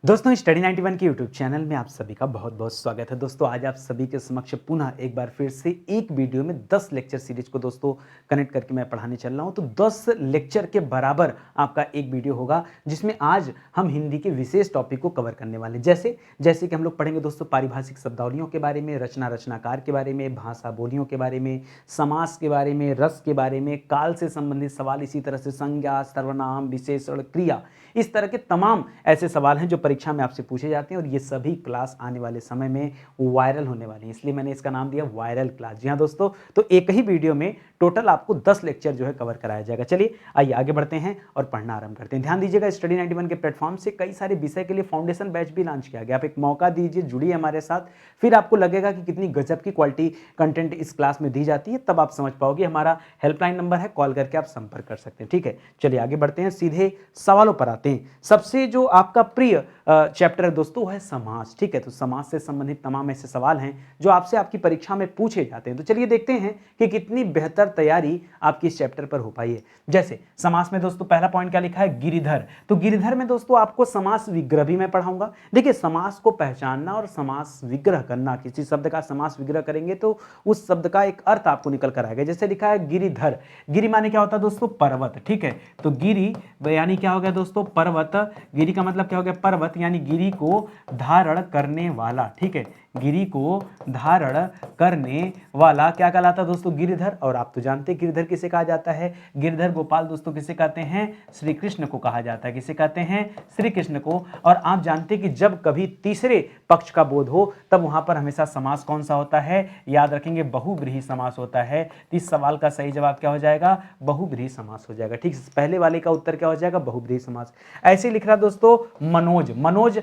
दोस्तों स्टडी 91 के YouTube channel में आप सभी का बहुत बहुत स्वागत है। दोस्तों आज आप सभी के समक्ष पुनः एक बार फिर से एक वीडियो में 10 लेक्चर सीरीज को दोस्तों कनेक्ट करके मैं पढ़ाने चल रहा हूं। तो 10 लेक्चर के बराबर आपका एक वीडियो होगा जिसमें आज हम हिंदी के विशेष टॉपिक को कवर करने वाले हैं। जैसे जैसे कि हम लोग पढ़ेंगे दोस्तों पारिभाषिक शब्दावलियों के बारे में, रचना रचनाकार के बारे में, भाषा बोलियों के बारे में, समास के बारे में, रस के बारे में, काल से संबंधित सवाल, इसी तरह से संज्ञा, सर्वनाम, विशेषण, क्रिया, इस तरह के तमाम ऐसे सवाल हैं जो परीक्षा में आपसे पूछे जाते हैं और ये सभी क्लास आने वाले समय में वायरल होने वाली है, इसलिए मैंने इसका नाम दिया वायरल क्लास। जी हाँ दोस्तों, तो एक ही वीडियो में टोटल आपको 10 लेक्चर जो है कवर कराया जाएगा। चलिए आइए आगे बढ़ते हैं और पढ़ना आरंभ करते हैं। ध्यान दीजिएगा, स्टडी 91 के प्लेटफॉर्म से कई सारे विषय के लिए फाउंडेशन बैच भी लॉन्च किया गया। आप एक मौका दीजिए, जुड़िए हमारे साथ, फिर आपको लगेगा कि कितनी गजब की क्वालिटी कंटेंट इस क्लास में दी जाती है, तब आप समझ पाओगे। हमारा हेल्पलाइन नंबर है, कॉल करके आप संपर्क कर सकते हैं। ठीक है, चलिए आगे बढ़ते हैं, सीधे सवालों पर आते हैं। सबसे जो आपका प्रिय चैप्टर है दोस्तों वो है समास। ठीक है, तो समास से संबंधित तमाम ऐसे सवाल हैं जो आपसे आपकी परीक्षा में पूछे जाते हैं। तो चलिए देखते हैं कि कितनी बेहतर तैयारी आपकी इस चैप्टर पर हो पाई है। जैसे समास में दोस्तों पहला पॉइंट क्या लिखा है, गिरिधर। तो गिरिधर में दोस्तों आपको समास विग्रह भी मैं पढ़ाऊंगा। देखिए, समास को पहचानना और समास विग्रह करना, किसी शब्द का समास विग्रह करेंगे तो उस शब्द का एक अर्थ आपको निकल कर आएगा। जैसे लिखा है गिरिधर, गिरि माने क्या होता है दोस्तों, पर्वत। ठीक है, तो गिरि यानी क्या हो गया दोस्तों, पर्वत। गिरि का मतलब क्या हो गया, पर्वत, यानी गिरि को धारण करने वाला। ठीक है, गिरि को धारण करने वाला क्या कहलाता है दोस्तों, गिरिधर। और आप तो जानते हैं गिरिधर किसे कहा जाता है, गिरिधर गोपाल दोस्तों किसे कहते हैं, श्री कृष्ण को कहा जाता है। किसे कहते हैं, श्री कृष्ण को। और आप जानते हैं कि जब कभी तीसरे पक्ष का बोध हो तब वहां पर हमेशा समास कौन सा होता है, याद रखेंगे बहुव्रीहि समास होता है। तो इस सवाल का सही जवाब क्या हो जाएगा, बहुव्रीहि समास हो जाएगा। ठीक, पहले वाले का उत्तर क्या हो जाएगा, बहुव्रीहि समास। ऐसे लिख रहा दोस्तों मनोज। मनोज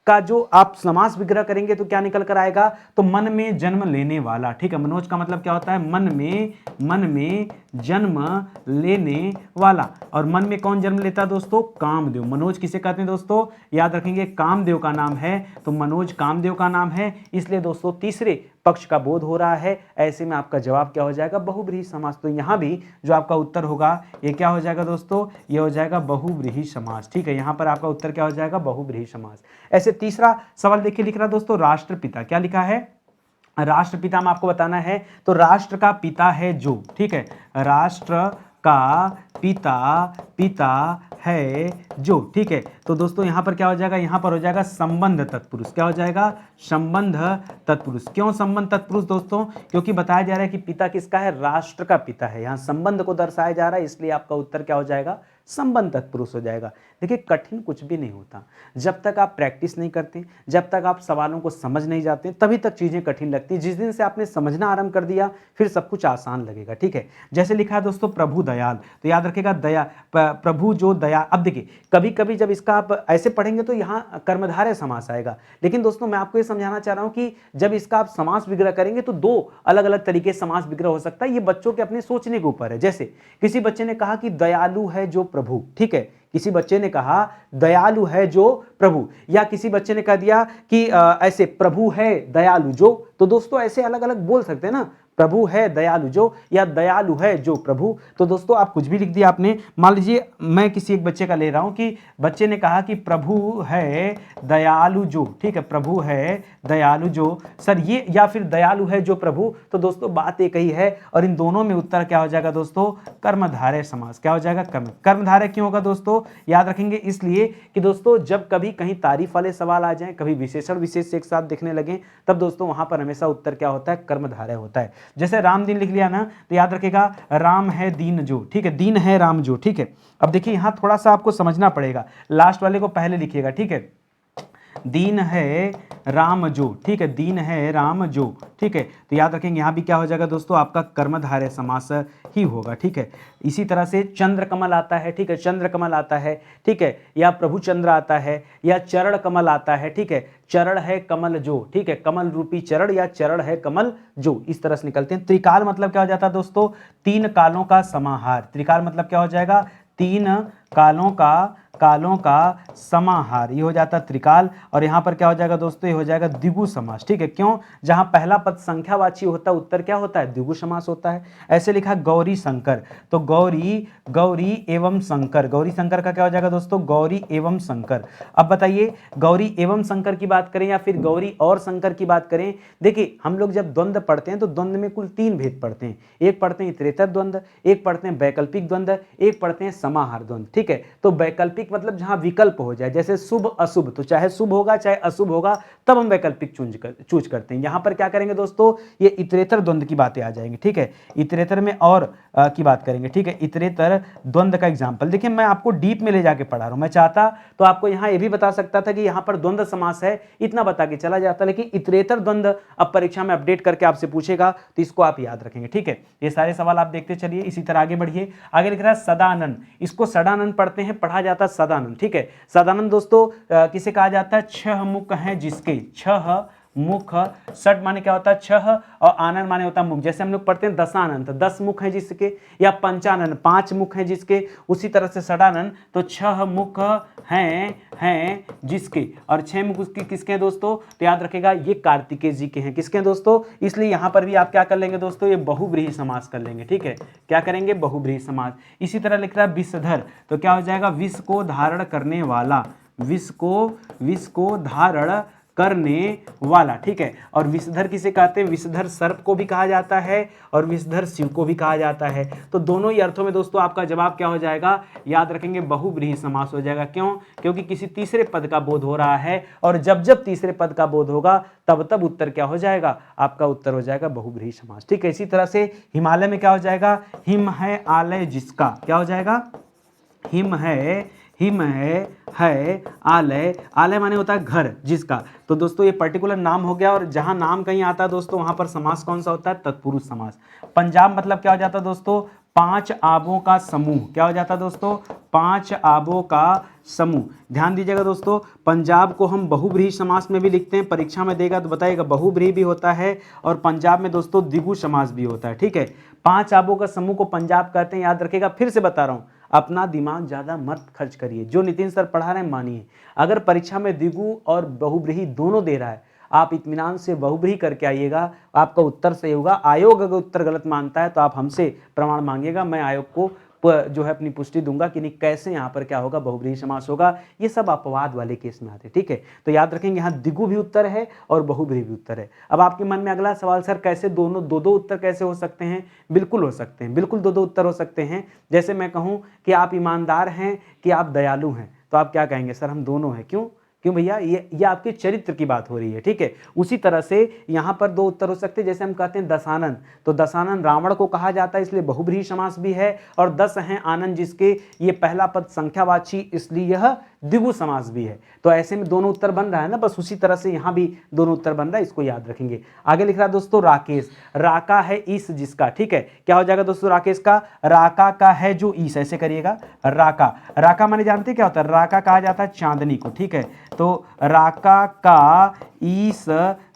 का जो आप समास विग्रह करेंगे तो क्या निकल कर आएगा, तो मन में जन्म लेने वाला। ठीक है, मनोज का मतलब क्या होता है, मन में जन्म लेने वाला। और मन में कौन जन्म लेता है दोस्तों, कामदेव। मनोज किसे कहते हैं दोस्तों, याद रखेंगे कामदेव का नाम है, तो मनोज कामदेव का नाम है। इसलिए दोस्तों तीसरे पक्ष का बोध हो रहा है, ऐसे में आपका जवाब क्या हो जाएगा, बहुव्रीहि समास। तो यहां भी जो आपका उत्तर होगा ये क्या हो जाएगा दोस्तों, ये हो जाएगा बहुव्रीहि समास। ठीक है, यहां पर आपका उत्तर क्या हो जाएगा, बहुव्रीहि समास। ऐसे तीसरा सवाल देखिए, लिख रहा दोस्तों राष्ट्रपिता। क्या लिखा है, राष्ट्रपिता में आपको बताना है, तो राष्ट्र का पिता है जो। ठीक है, राष्ट्र का पिता है जो। ठीक है, तो दोस्तों यहां पर क्या हो जाएगा, यहां पर हो जाएगा संबंध तत्पुरुष। क्या हो जाएगा, संबंध तत्पुरुष। क्यों संबंध तत्पुरुष दोस्तों, क्योंकि बताया जा रहा है कि पिता किसका है, राष्ट्र का पिता है। यहां संबंध को दर्शाया जा रहा है, इसलिए आपका उत्तर क्या हो जाएगा, संबंध तत्पुरुष हो जाएगा। देखिए, कठिन कुछ भी नहीं होता, जब तक आप प्रैक्टिस नहीं करते, जब तक आप सवालों को समझ नहीं जाते, तभी तक चीजें कठिन लगती। जिस दिन से आपने समझना आरंभ कर दिया फिर सब कुछ आसान लगेगा। ठीक है, जैसे लिखा है दोस्तों प्रभु दयाल, तो याद रखेगा दया, प्रभु जो दया। अब देखिए, कभी कभी जब इसका आप ऐसे पढ़ेंगे तो यहाँ कर्मधारय समास आएगा, लेकिन दोस्तों मैं आपको ये समझाना चाह रहा हूं कि जब इसका आप समास विग्रह करेंगे तो दो अलग अलग तरीके से समास विग्रह हो सकता है। ये बच्चों के अपने सोचने के ऊपर है। जैसे किसी बच्चे ने कहा कि दयालु है जो प्रभु। ठीक है, किसी बच्चे ने कहा दयालु है जो प्रभु, या किसी बच्चे ने कह दिया कि ऐसे प्रभु है दयालु जो। तो दोस्तों ऐसे अलग अलग बोल सकते हैं ना, प्रभु है दयालु जो या दयालु है जो प्रभु। तो दोस्तों आप कुछ भी लिख दिया आपने। मान लीजिए मैं किसी एक बच्चे का ले रहा हूं कि बच्चे ने कहा कि प्रभु है दयालु जो। ठीक है, प्रभु है दयालु जो सर, ये या फिर दयालु है जो प्रभु। तो दोस्तों बात एक ही है, और इन दोनों में उत्तर क्या हो जाएगा दोस्तों, कर्मधारय समास। क्या हो जाएगा, कर्मधारय। क्यों होगा दोस्तों, याद रखेंगे इसलिए कि दोस्तों जब कभी कहीं तारीफ वाले सवाल आ जाएं, कभी विशेषण विशेष एक साथ दिखने लगे, तब दोस्तों वहां पर हमेशा उत्तर क्या होता है, कर्मधारय होता है। जैसे राम दीन लिख लिया ना, तो याद रखेगा राम है दीन जो। ठीक है, दीन है राम जो। ठीक है, अब देखिए यहां थोड़ा सा आपको समझना पड़ेगा, लास्ट वाले को पहले लिखिएगा। ठीक है, दीन है राम जो। ठीक है, दीन है राम जो। ठीक है, तो याद रखेंगे यहां भी क्या हो जाएगा दोस्तों, आपका कर्मधारय समास ही होगा। ठीक है, इसी तरह से चंद्र कमल आता है। ठीक है, चंद्र कमल आता है। ठीक है, या प्रभु चंद्र आता है, या चरण कमल आता है। ठीक है, चरण है कमल जो। ठीक है, कमल रूपी चरण या चरण है कमल जो, इस तरह से निकलते हैं। त्रिकाल मतलब क्या हो जाता है दोस्तों, तीन कालों का समाहार। त्रिकाल मतलब क्या हो जाएगा, तीन कालों का कालों का समाहार, ये हो जाता त्रिकाल। और यहाँ पर क्या हो जाएगा दोस्तों, ये हो जाएगा द्विगु समास। ठीक है, क्यों? जहाँ पहला पद संख्यावाची होता है उत्तर क्या होता है, द्विगु समास होता है। ऐसे लिखा गौरी शंकर, तो गौरी, गौरी एवं शंकर, गौरी शंकर का क्या हो जाएगा दोस्तों, गौरी एवं शंकर। अब बताइए गौरी एवं शंकर की बात करें या फिर गौरी और शंकर की बात करें। देखिए हम लोग जब द्वंद्व पढ़ते हैं तो द्वंद्व में कुल 3 भेद पढ़ते हैं, एक पढ़ते हैं इतरेतर द्वंद्व, एक पढ़ते हैं वैकल्पिक द्वंद्व, एक पढ़ते हैं समाहार द्वंद्व। ठीक है, तो वैकल्पिक मतलब जहां विकल्प हो जाए, जैसे शुभ अशुभ, तो चाहे शुभ होगा चाहे अशुभ होगा तब हम वैकल्पिक चूज करते हैं। यहां पर क्या करेंगे दोस्तों, ये इतरेतर द्वंद्व की बातें आ जाएंगी। ठीक है, इतरेतर में और की बात करेंगे। ठीक है, इतरेतर द्वंद्व का एग्जाम्पल देखिए, मैं आपको डीप में ले जाके पढ़ा रहा हूं। मैं चाहता तो आपको यहां ये भी बता सकता था कि यहां पर द्वंद्व समास है, इतना बता के चला जाता, लेकिन इतरेतर द्वंद्व अब परीक्षा में अपडेट करके आपसे पूछेगा तो इसको आप याद रखेंगे। ठीक है, ये सारे सवाल आप देखते चलिए, इसी तरह आगे बढ़िए। आगे लिख रहा है सदानंद, इसको सदानंद पढ़ते हैं, पढ़ा जाता है सदानंद। ठीक है, सदानंद दोस्तों किसे कहा जाता है, 6 मुख हैं जिसके, 6 मुख, षट माने क्या होता है 6 और आनंद माने होता है मुख। जैसे हम लोग पढ़ते हैं दशानंद, 10 मुख हैं जिसके, या पंचानंद 5 मुख हैं जिसके, उसी तरह से षडानंद तो 6 मुख हैं जिसके, और 6 मुख उसके किसके हैं दोस्तों, तो याद रखेगा ये कार्तिकेय जी के हैं। किसके हैं दोस्तों, इसलिए यहां पर भी आप क्या कर लेंगे दोस्तों, ये बहुव्रीहि समास कर लेंगे। ठीक है, क्या करेंगे, बहुव्रीहि समास। इसी तरह लिख रहा है विषधर, तो क्या हो जाएगा, विष को धारण करने वाला, विष को धारण करने वाला। ठीक है, और विषधर किसे कहते हैं, विषधर सर्प को भी कहा जाता है और विषधर शिव को भी कहा जाता है। तो दोनों ही अर्थों में दोस्तों आपका जवाब क्या हो जाएगा, याद रखेंगे बहुव्रीहि समास हो जाएगा। क्यों, क्योंकि किसी तीसरे पद का बोध हो रहा है, और जब जब तीसरे पद का बोध होगा तब तब उत्तर क्या हो जाएगा, आपका उत्तर हो जाएगा बहुव्रीहि समास। ठीक है, इसी तरह से हिमालय में क्या हो जाएगा, हिम है आलय जिसका, क्या हो जाएगा, हिम है आलय, आलय माने होता है घर जिसका। तो दोस्तों ये पर्टिकुलर नाम हो गया, और जहां नाम कहीं आता है दोस्तों वहां पर समास कौन सा होता है, तत्पुरुष समास। पंजाब मतलब क्या हो जाता है दोस्तों, 5 आबों का समूह, क्या हो जाता है दोस्तों, 5 आबों का समूह। ध्यान दीजिएगा दोस्तों, पंजाब को हम बहुव्रीहि समास में भी लिखते हैं, परीक्षा में देगा तो बताइएगा बहुव्रीहि भी होता है और पंजाब में दोस्तों द्विगु समास भी होता है। ठीक है, 5 आबों का समूह को पंजाब कहते हैं, याद रखिएगा। फिर से बता रहा हूं, अपना दिमाग ज्यादा मत खर्च करिए, जो नितिन सर पढ़ा रहे हैं मानिए। अगर परीक्षा में द्विगु और बहुव्रीहि दोनों दे रहा है, आप इत्मीनान से बहुव्रीहि करके आइएगा, आपका उत्तर सही होगा। आयोग अगर उत्तर गलत मानता है तो आप हमसे प्रमाण मांगिएगा, मैं आयोग को जो है अपनी पुष्टि दूंगा कि नहीं कैसे यहाँ पर क्या होगा, बहुव्रीहि समास होगा। ये सब अपवाद वाले केस में आते हैं। ठीक है, तो याद रखेंगे यहाँ द्विगु भी उत्तर है और बहुव्रीहि भी उत्तर है। अब आपके मन में अगला सवाल, सर कैसे दोनों दो उत्तर कैसे हो सकते हैं, बिल्कुल हो सकते हैं, बिल्कुल दो उत्तर हो सकते हैं। जैसे मैं कहूँ कि आप ईमानदार हैं कि आप दयालु हैं, तो आप क्या कहेंगे, सर हम दोनों हैं। क्यों भैया, ये आपके चरित्र की बात हो रही है। ठीक है, उसी तरह से यहाँ पर 2 उत्तर हो सकते हैं। जैसे हम कहते हैं दशानन, तो दशानन रावण को कहा जाता है, इसलिए बहुव्रीहि समास भी है, और 10 हैं आनंद जिसके, ये पहला पद संख्यावाची, इसलिए यह द्विगु समास भी है। तो ऐसे में दोनों उत्तर बन रहा है ना, बस उसी तरह से यहाँ भी दोनों उत्तर बन रहा है, इसको याद रखेंगे। आगे लिख रहा है दोस्तों राकेश, राका है ईस जिसका। ठीक है, क्या हो जाएगा दोस्तों राकेश का, राका का है जो ईस, ऐसे करिएगा, राका माने जानते हैं क्या होता है, राका कहा जाता है चांदनी को। ठीक है, तो राका का ईस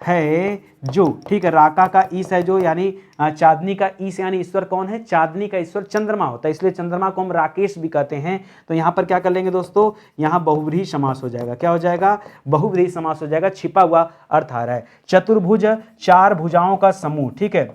है जो, ठीक है, राका का ईस है जो, यानी चांदनी का ईस, यानी ईश्वर कौन है, चांदनी का ईश्वर चंद्रमा होता है, इसलिए चंद्रमा को हम राकेश भी कहते हैं। तो यहां पर क्या कर लेंगे दोस्तों, यहां बहुव्रीहि समास हो जाएगा। क्या हो जाएगा, बहुव्रीहि समास हो जाएगा, छिपा हुआ अर्थ आ रहा है। चतुर्भुज, 4 भुजाओं का समूह। ठीक है,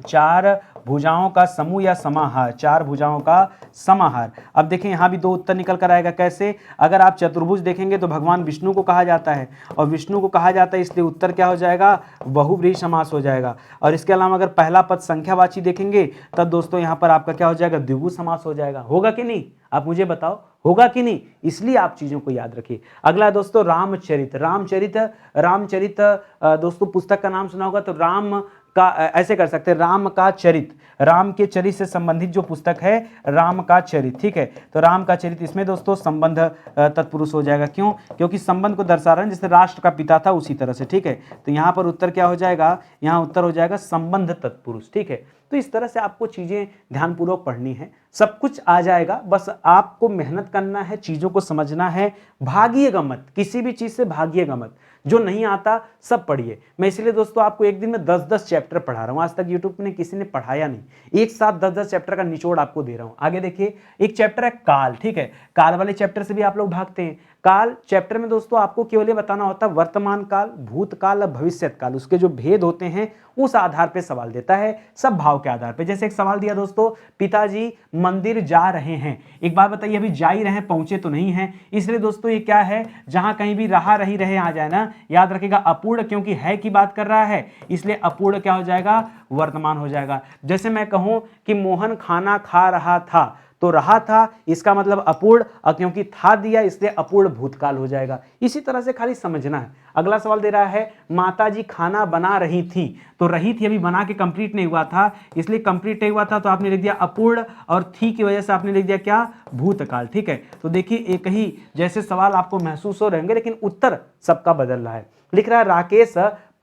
4 भुजाओं का समूह या समाहार, 4 भुजाओं का समाहार। अब देखें यहां भी 2 उत्तर निकल कर आएगा। कैसे, अगर आप चतुर्भुज देखेंगे तो भगवान विष्णु को कहा जाता है, और विष्णु को कहा जाता है इसलिए उत्तर क्या हो जाएगा, बहुव्रीहि समास हो जाएगा। और इसके अलावा अगर पहला पद संख्यावाची देखेंगे तब दोस्तों यहां पर आपका क्या हो जाएगा, द्विगु समास हो जाएगा। होगा कि नहीं, आप मुझे बताओ, होगा कि नहीं, इसलिए आप चीजों को याद रखिए। अगला दोस्तों रामचरित, रामचरित दोस्तों पुस्तक का नाम सुना होगा, तो राम का ऐसे कर सकते हैं, राम का चरित, राम के चरित से संबंधित जो पुस्तक है राम का चरित। ठीक है, तो राम का चरित, इसमें दोस्तों संबंध तत्पुरुष हो जाएगा। क्यों, क्योंकि संबंध को दर्शा रहे हैं, जैसे राष्ट्र का पिता था उसी तरह से। ठीक है, तो यहाँ पर उत्तर क्या हो जाएगा, यहाँ उत्तर हो जाएगा संबंध तत्पुरुष। ठीक है, तो इस तरह से आपको चीज़ें ध्यानपूर्वक पढ़नी है, सब कुछ आ जाएगा, बस आपको मेहनत करना है, चीज़ों को समझना है, भागिएगा मत, किसी भी चीज़ से भागिएगा मत, जो नहीं आता सब पढ़िए। मैं इसलिए दोस्तों आपको एक दिन में 10-10 चैप्टर पढ़ा रहा हूँ, आज तक यूट्यूब में किसी ने पढ़ाया नहीं, एक साथ 10-10 चैप्टर का निचोड़ आपको दे रहा हूँ। आगे देखिए, एक चैप्टर है काल, ठीक है, काल वाले चैप्टर से भी आप लोग भागते हैं। काल चैप्टर में दोस्तों आपको केवल ये बताना होता है वर्तमान काल, भूतकाल और भविष्यत काल, उसके जो भेद होते हैं उस आधार पे सवाल देता है, सब भाव के आधार पे। जैसे एक सवाल दिया दोस्तों, पिताजी मंदिर जा रहे हैं, एक बात बताइए, अभी जा ही रहे, पहुंचे तो नहीं है, इसलिए दोस्तों ये क्या है, जहां कहीं भी रहा रही रहे आ जाए ना, याद रखिएगा अपूर्ण, क्योंकि है की बात कर रहा है, इसलिए अपूर्ण क्या हो जाएगा, वर्तमान हो जाएगा। जैसे मैं कहूं कि मोहन खाना खा रहा था, तो रहा था इसका मतलब अपूर्ण, और क्योंकि था दिया इसलिए अपूर्ण भूतकाल हो जाएगा। इसी तरह से खाली समझना है। अगला सवाल दे रहा है माताजी खाना बना रही थी, तो रही थी अभी बना के कंप्लीट नहीं हुआ था, इसलिए कंप्लीट नहीं हुआ था तो आपने लिख दिया अपूर्ण, और थी की वजह से आपने लिख दिया क्या, भूतकाल। ठीक है, तो देखिए एक ही जैसे सवाल आपको महसूस हो रहेंगे, लेकिन उत्तर सबका बदल रहा है। लिख रहा है राकेश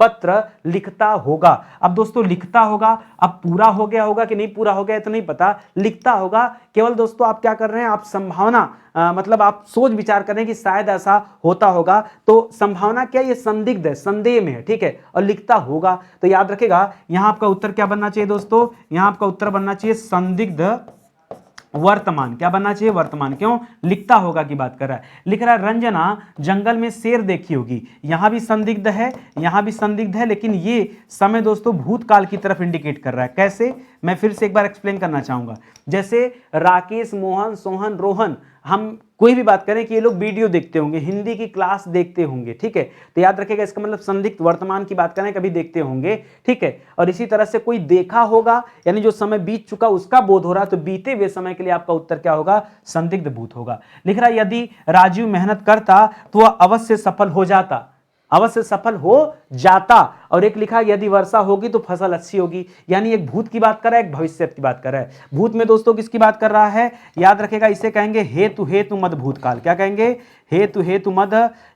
पत्र लिखता होगा। अब दोस्तों लिखता होगा, अब पूरा हो गया होगा कि नहीं पूरा हो गया तो नहीं पता, लिखता होगा। केवल दोस्तों आप क्या कर रहे हैं, आप संभावना मतलब आप सोच विचार कर रहे हैं कि शायद ऐसा होता होगा, तो संभावना क्या, ये संदिग्ध है, संदेह में है, ठीक है, और लिखता होगा, तो याद रखेगा यहां आपका उत्तर क्या बनना चाहिए दोस्तों, यहां आपका उत्तर बनना चाहिए संदिग्ध वर्तमान। क्या बनना चाहिए, वर्तमान। क्यों, लिखता होगा की बात कर रहा है। लिख रहा है रंजना जंगल में शेर देखी होगी, यहां भी संदिग्ध है, यहां भी संदिग्ध है, लेकिन ये समय दोस्तों भूतकाल की तरफ इंडिकेट कर रहा है। कैसे, मैं फिर से एक बार एक्सप्लेन करना चाहूंगा। जैसे राकेश, मोहन, सोहन, रोहन, हम कोई भी बात करें कि ये लोग वीडियो देखते होंगे, हिंदी की क्लास देखते होंगे, ठीक है, तो याद रखिएगा इसका मतलब संदिग्ध वर्तमान की बात करें, कभी देखते होंगे, ठीक है। और इसी तरह से कोई देखा होगा, यानी जो समय बीत चुका उसका बोध हो रहा, तो बीते हुए समय के लिए आपका उत्तर क्या होगा, संदिग्ध भूत होगा। लिख रहा है यदि राजीव मेहनत करता तो वह अवश्य सफल हो जाता, अवश्य सफल हो जाता। और एक लिखा यदि वर्षा होगी तो फसल अच्छी होगी, यानी एक भूत की बात कर रहा है, एक भविष्य की बात कर रहा है। भूत में दोस्तों किसकी बात कर रहा है, याद रखेगा इसे कहेंगे हेतु हेतु मद भूतकाल। क्या कहेंगे, हेतु हेतु मद,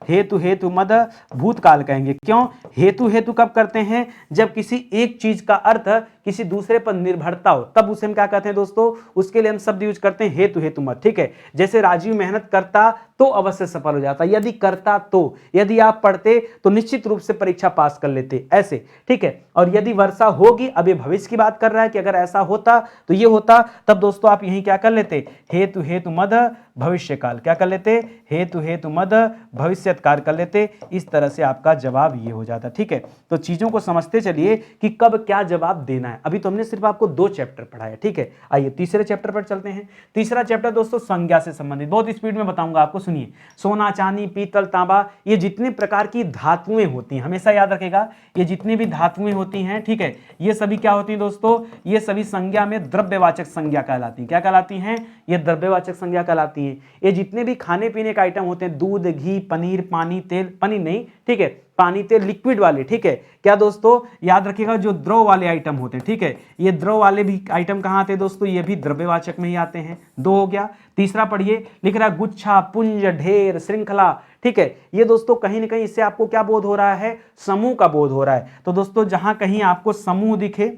हेतु हेतु मद भूतकाल कहेंगे। क्यों, हेतु हेतु कब करते हैं, जब किसी एक चीज का अर्थ किसी दूसरे पर निर्भरता हो, तब उसे हम क्या कहते हैं दोस्तों, उसके लिए हम शब्द यूज करते हैं हेतु हेतु मद, ठीक है। जैसे राजीव मेहनत करता तो अवश्य सफल हो जाता, यदि करता तो, यदि आप पढ़ते तो निश्चित रूप से परीक्षा पास कर लेते, ऐसे, ठीक है। और यदि वर्षा होगी, अब ये भविष्य की बात कर रहा है कि अगर ऐसा होता तो ये होता, तब दोस्तों आप यही क्या कर लेते, हेतु हेतु मद भविष्य काल, क्या कर लेते, हेतु हेतु मद भविष्य काल कर लेते। इस तरह से आपका जवाब ये हो जाता, ठीक है। तो चीजों को समझते चलिए कि कब क्या जवाब देना है। अभी तो हमने सिर्फ आपको 2 चैप्टर पढ़ाया, ठीक है। आइए तीसरे चैप्टर पर चलते हैं। तीसरा चैप्टर दोस्तों संज्ञा से संबंधित, बहुत स्पीड में बताऊंगा आपको, सुनिए। सोना, चांदी, पीतल, तांबा, ये जितने प्रकार की धातुएं होती हैं, हमेशा याद रखेगा, ये जितनी भी धातुएं होती हैं, ठीक है, ये सभी क्या होती हैं दोस्तों, ये सभी संज्ञा में द्रव्यवाचक संज्ञा कहलाती हैं। क्या कहलाती हैं, ये द्रव्यवाचक संज्ञा कहलाती हैं। ये जितने भी खाने पीने का आइटम होते हैं, दूध, घी, पनीर, पानी, तेल, पनीर नहीं, ठीक है, पानी, तेल, लिक्विड वाले, ठीक है। क्या दोस्तों, याद रखिएगा जो द्रव वाले आइटम होते हैं, ठीक है, ये द्रव वाले भी आइटम कहां आते हैं दोस्तों, ये भी द्रव्यवाचक में ही आते हैं। 2 हो गया। तीसरा पढ़िए, लिख रहा है गुच्छा, पुंज, ढेर, श्रृंखला, ठीक है। ये दोस्तों कहीं ना कहीं इससे आपको क्या बोध हो रहा है, समूह का बोध हो रहा है। तो दोस्तों जहां कहीं आपको समूह दिखे,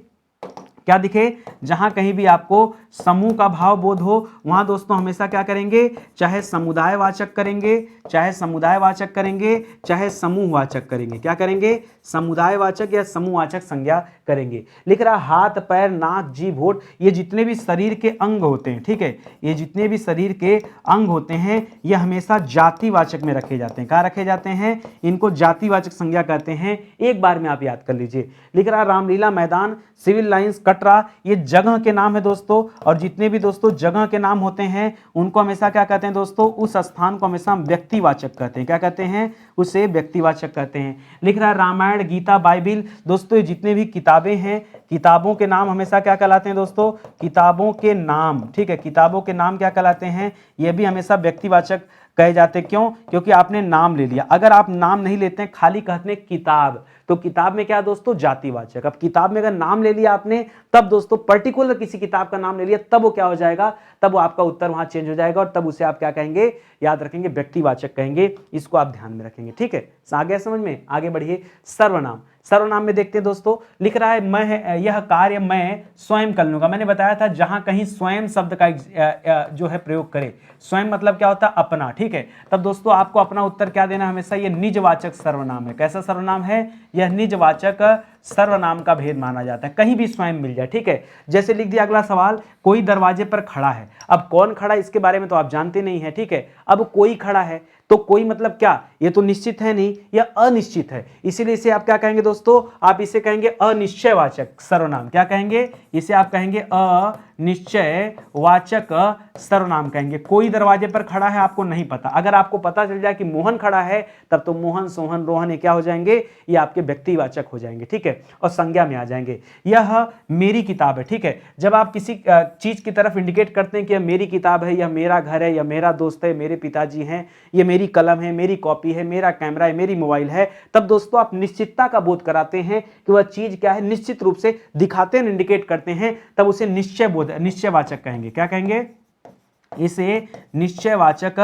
क्या दिखे, जहां कहीं भी आपको समूह का भाव बोध हो, वहां दोस्तों हमेशा क्या करेंगे, चाहे समुदायवाचक करेंगे, चाहे समुदायवाचक करेंगे, चाहे समूहवाचक करेंगे। क्या करेंगे, समुदायवाचक या समूहवाचक संज्ञा करेंगे। लिख रहा हाथ, पैर, नाक, जीभ, होठ, ये जितने भी शरीर के अंग होते हैं, ठीक है, ये जितने भी शरीर के अंग होते हैं, ये हमेशा जातिवाचक में रखे जाते हैं। कहाँ रखे जाते हैं, इनको जातिवाचक संज्ञा कहते हैं। एक बार में आप याद कर लीजिए। लिख रहा रामलीला मैदान, सिविल लाइंस, कटरा, ये जगह के नाम है दोस्तों। और जितने भी दोस्तों जगह के नाम होते हैं उनको हमेशा क्या कहते हैं दोस्तों, उस स्थान को हमेशा व्यक्तिवाचक कहते हैं। क्या कहते हैं, उसे व्यक्तिवाचक कहते हैं। लिख रहा है रामायण, गीता, बाइबिल, दोस्तों ये जितने भी किताबें हैं, किताबों के नाम हमेशा क्या कहलाते हैं दोस्तों, किताबों के नाम, ठीक है, किताबों के नाम क्या कहलाते हैं, ये भी हमेशा व्यक्तिवाचक कहे जाते। क्यों, क्योंकि आपने नाम ले लिया। अगर आप नाम नहीं लेते हैं, खाली कहते हैं किताब, तो तो किताब में क्या है दोस्तों, जातिवाचक। अब किताब में अगर नाम ले लिया आपने, तब दोस्तों पर्टिकुलर किसी किताब का नाम ले लिया, तब वो क्या हो जाएगा, तब वो आपका उत्तर वहां चेंज हो जाएगा और तब उसे आप क्या कहेंगे, याद रखेंगे, व्यक्तिवाचक कहेंगे। इसको आप ध्यान में रखेंगे, ठीक है। आ गया समझ में, आगे बढ़िए। सर्वनाम, सर्वनाम में देखते हैं दोस्तों, लिख रहा है मैं यह कार्य मैं स्वयं कर लूंगा। मैंने बताया था जहां कहीं स्वयं शब्द का जो है प्रयोग करे, स्वयं मतलब क्या होता है, अपना, ठीक है। तब दोस्तों आपको अपना उत्तर क्या देना, हमेशा ये निजवाचक सर्वनाम है। कैसा सर्वनाम है, यह निजवाचक सर्वनाम का भेद माना जाता है, कहीं भी स्वयं मिल जाए, ठीक है। जैसे लिख दिया अगला सवाल, कोई दरवाजे पर खड़ा है। अब कौन खड़ा, इसके बारे में तो आप जानते नहीं है, ठीक है। अब कोई खड़ा है, तो कोई मतलब क्या, ये तो निश्चित है नहीं, यह अनिश्चित है, इसीलिए इसे आप क्या कहेंगे दोस्तों, आप इसे कहेंगे अनिश्चयवाचक सर्वनाम। क्या कहेंगे, इसे आप कहेंगे अनिश्चयवाचक सर्वनाम कहेंगे। कोई दरवाजे पर खड़ा है, आपको नहीं पता, अगर आपको पता चल जाए कि मोहन खड़ा है, तब तो मोहन, सोहन, रोहन ये क्या हो जाएंगे, ये आपके व्यक्तिवाचक हो जाएंगे, ठीक है, और संज्ञा में आ जाएंगे। यह मेरी किताब है, ठीक है। जब आप किसी चीज की तरफ इंडिकेट करते हैं कि यह मेरी किताब है, यह मेरा घर है, यह मेरा दोस्त है, मेरे पिताजी हैं, ये मेरी कलम है, मेरी कॉपी है, मेरा कैमरा है, मेरी मोबाइल है, तब दोस्तों आप निश्चितता का बोध कराते हैं कि वह चीज क्या है, निश्चित रूप से दिखाते हैं, इंडिकेट करते हैं, तब उसे निश्चय बोध, निश्चयवाचक कहेंगे। क्या कहेंगे, इसे निश्चयवाचक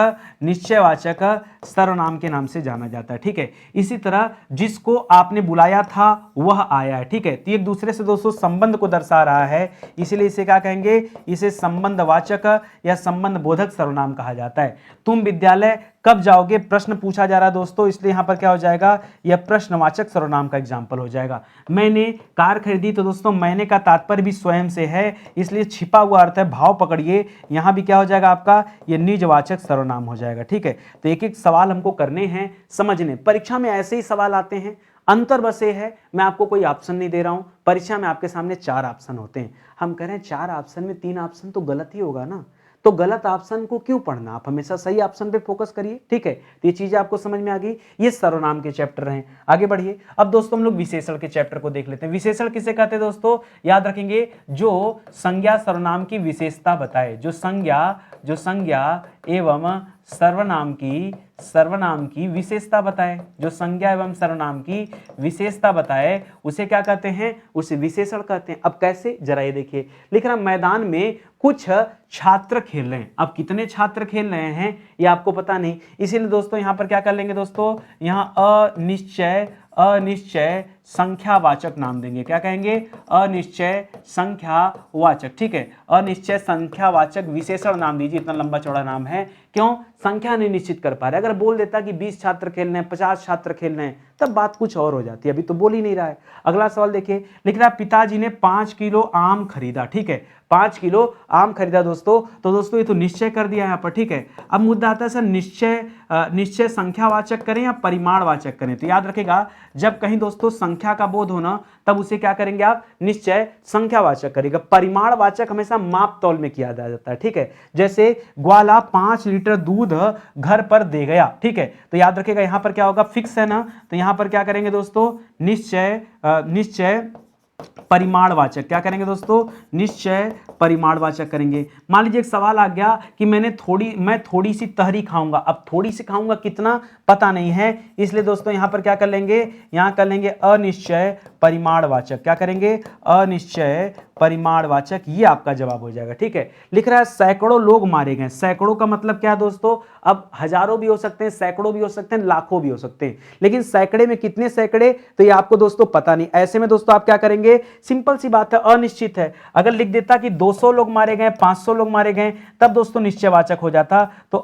सर्वनाम के नाम से जाना जाता है, ठीक है। इसी तरह जिसको आपने बुलाया था वह आया है, ठीक है। तो एक दूसरे से दोस्तों संबंध को दर्शा रहा है, इसलिए इसे क्या कहेंगे, इसे संबंधवाचक या संबंध बोधक सर्वनाम कहा जाता है। तुम विद्यालय कब जाओगे, प्रश्न पूछा जा रहा है दोस्तों, इसलिए यहां पर क्या हो जाएगा, यह प्रश्नवाचक सर्वनाम का एग्जाम्पल हो जाएगा। मैंने कार खरीदी, तो दोस्तों मैंने का तात्पर्य भी स्वयं से है, इसलिए छिपा हुआ अर्थ है, भाव पकड़िए, यहां भी क्या हो जाएगा आपका, यह निजवाचक सर्वनाम हो जाएगा, ठीक है। तो एक एक सवाल हमको करने हैं, समझने, परीक्षा में ऐसे ही सवाल आते हैं। अंतर बस ये है, मैं आपको कोई ऑप्शन नहीं दे रहा हूं, परीक्षा में आपके सामने 4 ऑप्शन होते हैं। हम कह रहे हैं 4 ऑप्शन में 3 ऑप्शन तो गलत ही होगा ना, तो गलत ऑप्शन को क्यों पढ़ना, आप हमेशा सही ऑप्शन पे फोकस करिए, ठीक है। तो ये चीजें आपको समझ में आ गई, ये सर्वनाम के चैप्टर हैं। आगे बढ़िए, अब दोस्तों हम लोग विशेषण के चैप्टर को देख लेते हैं। विशेषण किसे कहते हैं दोस्तों, याद रखेंगे, जो संज्ञा सर्वनाम की विशेषता बताए, जो संज्ञा एवं सर्वनाम की विशेषता बताए, जो संज्ञा एवं सर्वनाम की विशेषता बताए, उसे क्या कहते हैं, उसे विशेषण कहते हैं। अब कैसे, जरा ये देखिए, लिख रहा मैदान में कुछ छात्र खेल रहे हैं। अब कितने छात्र खेल रहे हैं ये आपको पता नहीं, इसीलिए दोस्तों यहां पर क्या कर लेंगे दोस्तों, यहां अनिश्चय संख्यावाचक नाम देंगे। क्या कहेंगे, अनिश्चय संख्यावाचक, ठीक है। अनिश्चय संख्यावाचक विशेषण नाम दीजिए, इतना लंबा चौड़ा नाम है, क्यों, संख्या नहीं निश्चित कर पा रहे। अगर बोल देता कि 20 छात्र खेल रहे हैं, 50 छात्र खेल रहे हैं, तब बात कुछ और हो जाती है, अभी तो बोल ही नहीं रहा है। अगला सवाल देखिए, लिख रहा है पिताजी ने 5 किलो आम खरीदा, ठीक है, 5 किलो आम खरीदा दोस्तों, तो दोस्तों ये तो निश्चय कर दिया यहाँ पर, ठीक है। अब मुद्दा आता है सर, निश्चय संख्यावाचक करें या परिमाणवाचक करें, तो याद रखेगा जब कहीं दोस्तों संख्या का बोध होना, तब उसे क्या करेंगे आप, निश्चय संख्यावाचक करेगा। परिमाणवाचक हमेशा माप तौल में किया जाता है, ठीक है। जैसे ग्वाला 5 लीटर दूध घर पर दे गया, ठीक है, तो याद रखेगा यहां पर क्या होगा, फिक्स है ना, तो यहां पर क्या करेंगे दोस्तों, निश्चय परिमाणवाचक, क्या करेंगे दोस्तों, निश्चय परिमाणवाचक करेंगे। मान लीजिए एक सवाल आ गया कि मैं थोड़ी सी तहरी खाऊंगा, अब थोड़ी सी खाऊंगा कितना पता नहीं है, इसलिए दोस्तों यहां पर क्या कर लेंगे, यहां कर लेंगे अनिश्चय परिमाणवाचक। क्या करेंगे, अनिश्चय परिमाणवाचक, ये आपका जवाब हो जाएगा, ठीक है। लिख रहा है सैकड़ों लोग मारे गए, सैकड़ों का मतलब क्या है दोस्तों, अब हजारों भी हो सकते हैं, सैकड़ों भी हो सकते हैं, लाखों भी हो सकते हैं, लेकिन सैकड़े में कितने सैकड़े, तो ये आपको दोस्तों पता नहीं। ऐसे में दोस्तों आप क्या करेंगे, सिंपल सी बात है, अनिश्चित है। अगर लिख देता कि 200 लोग मारे गए, 500 लोग मारे गए, तब दोस्तों निश्चयवाचक हो जाता। तो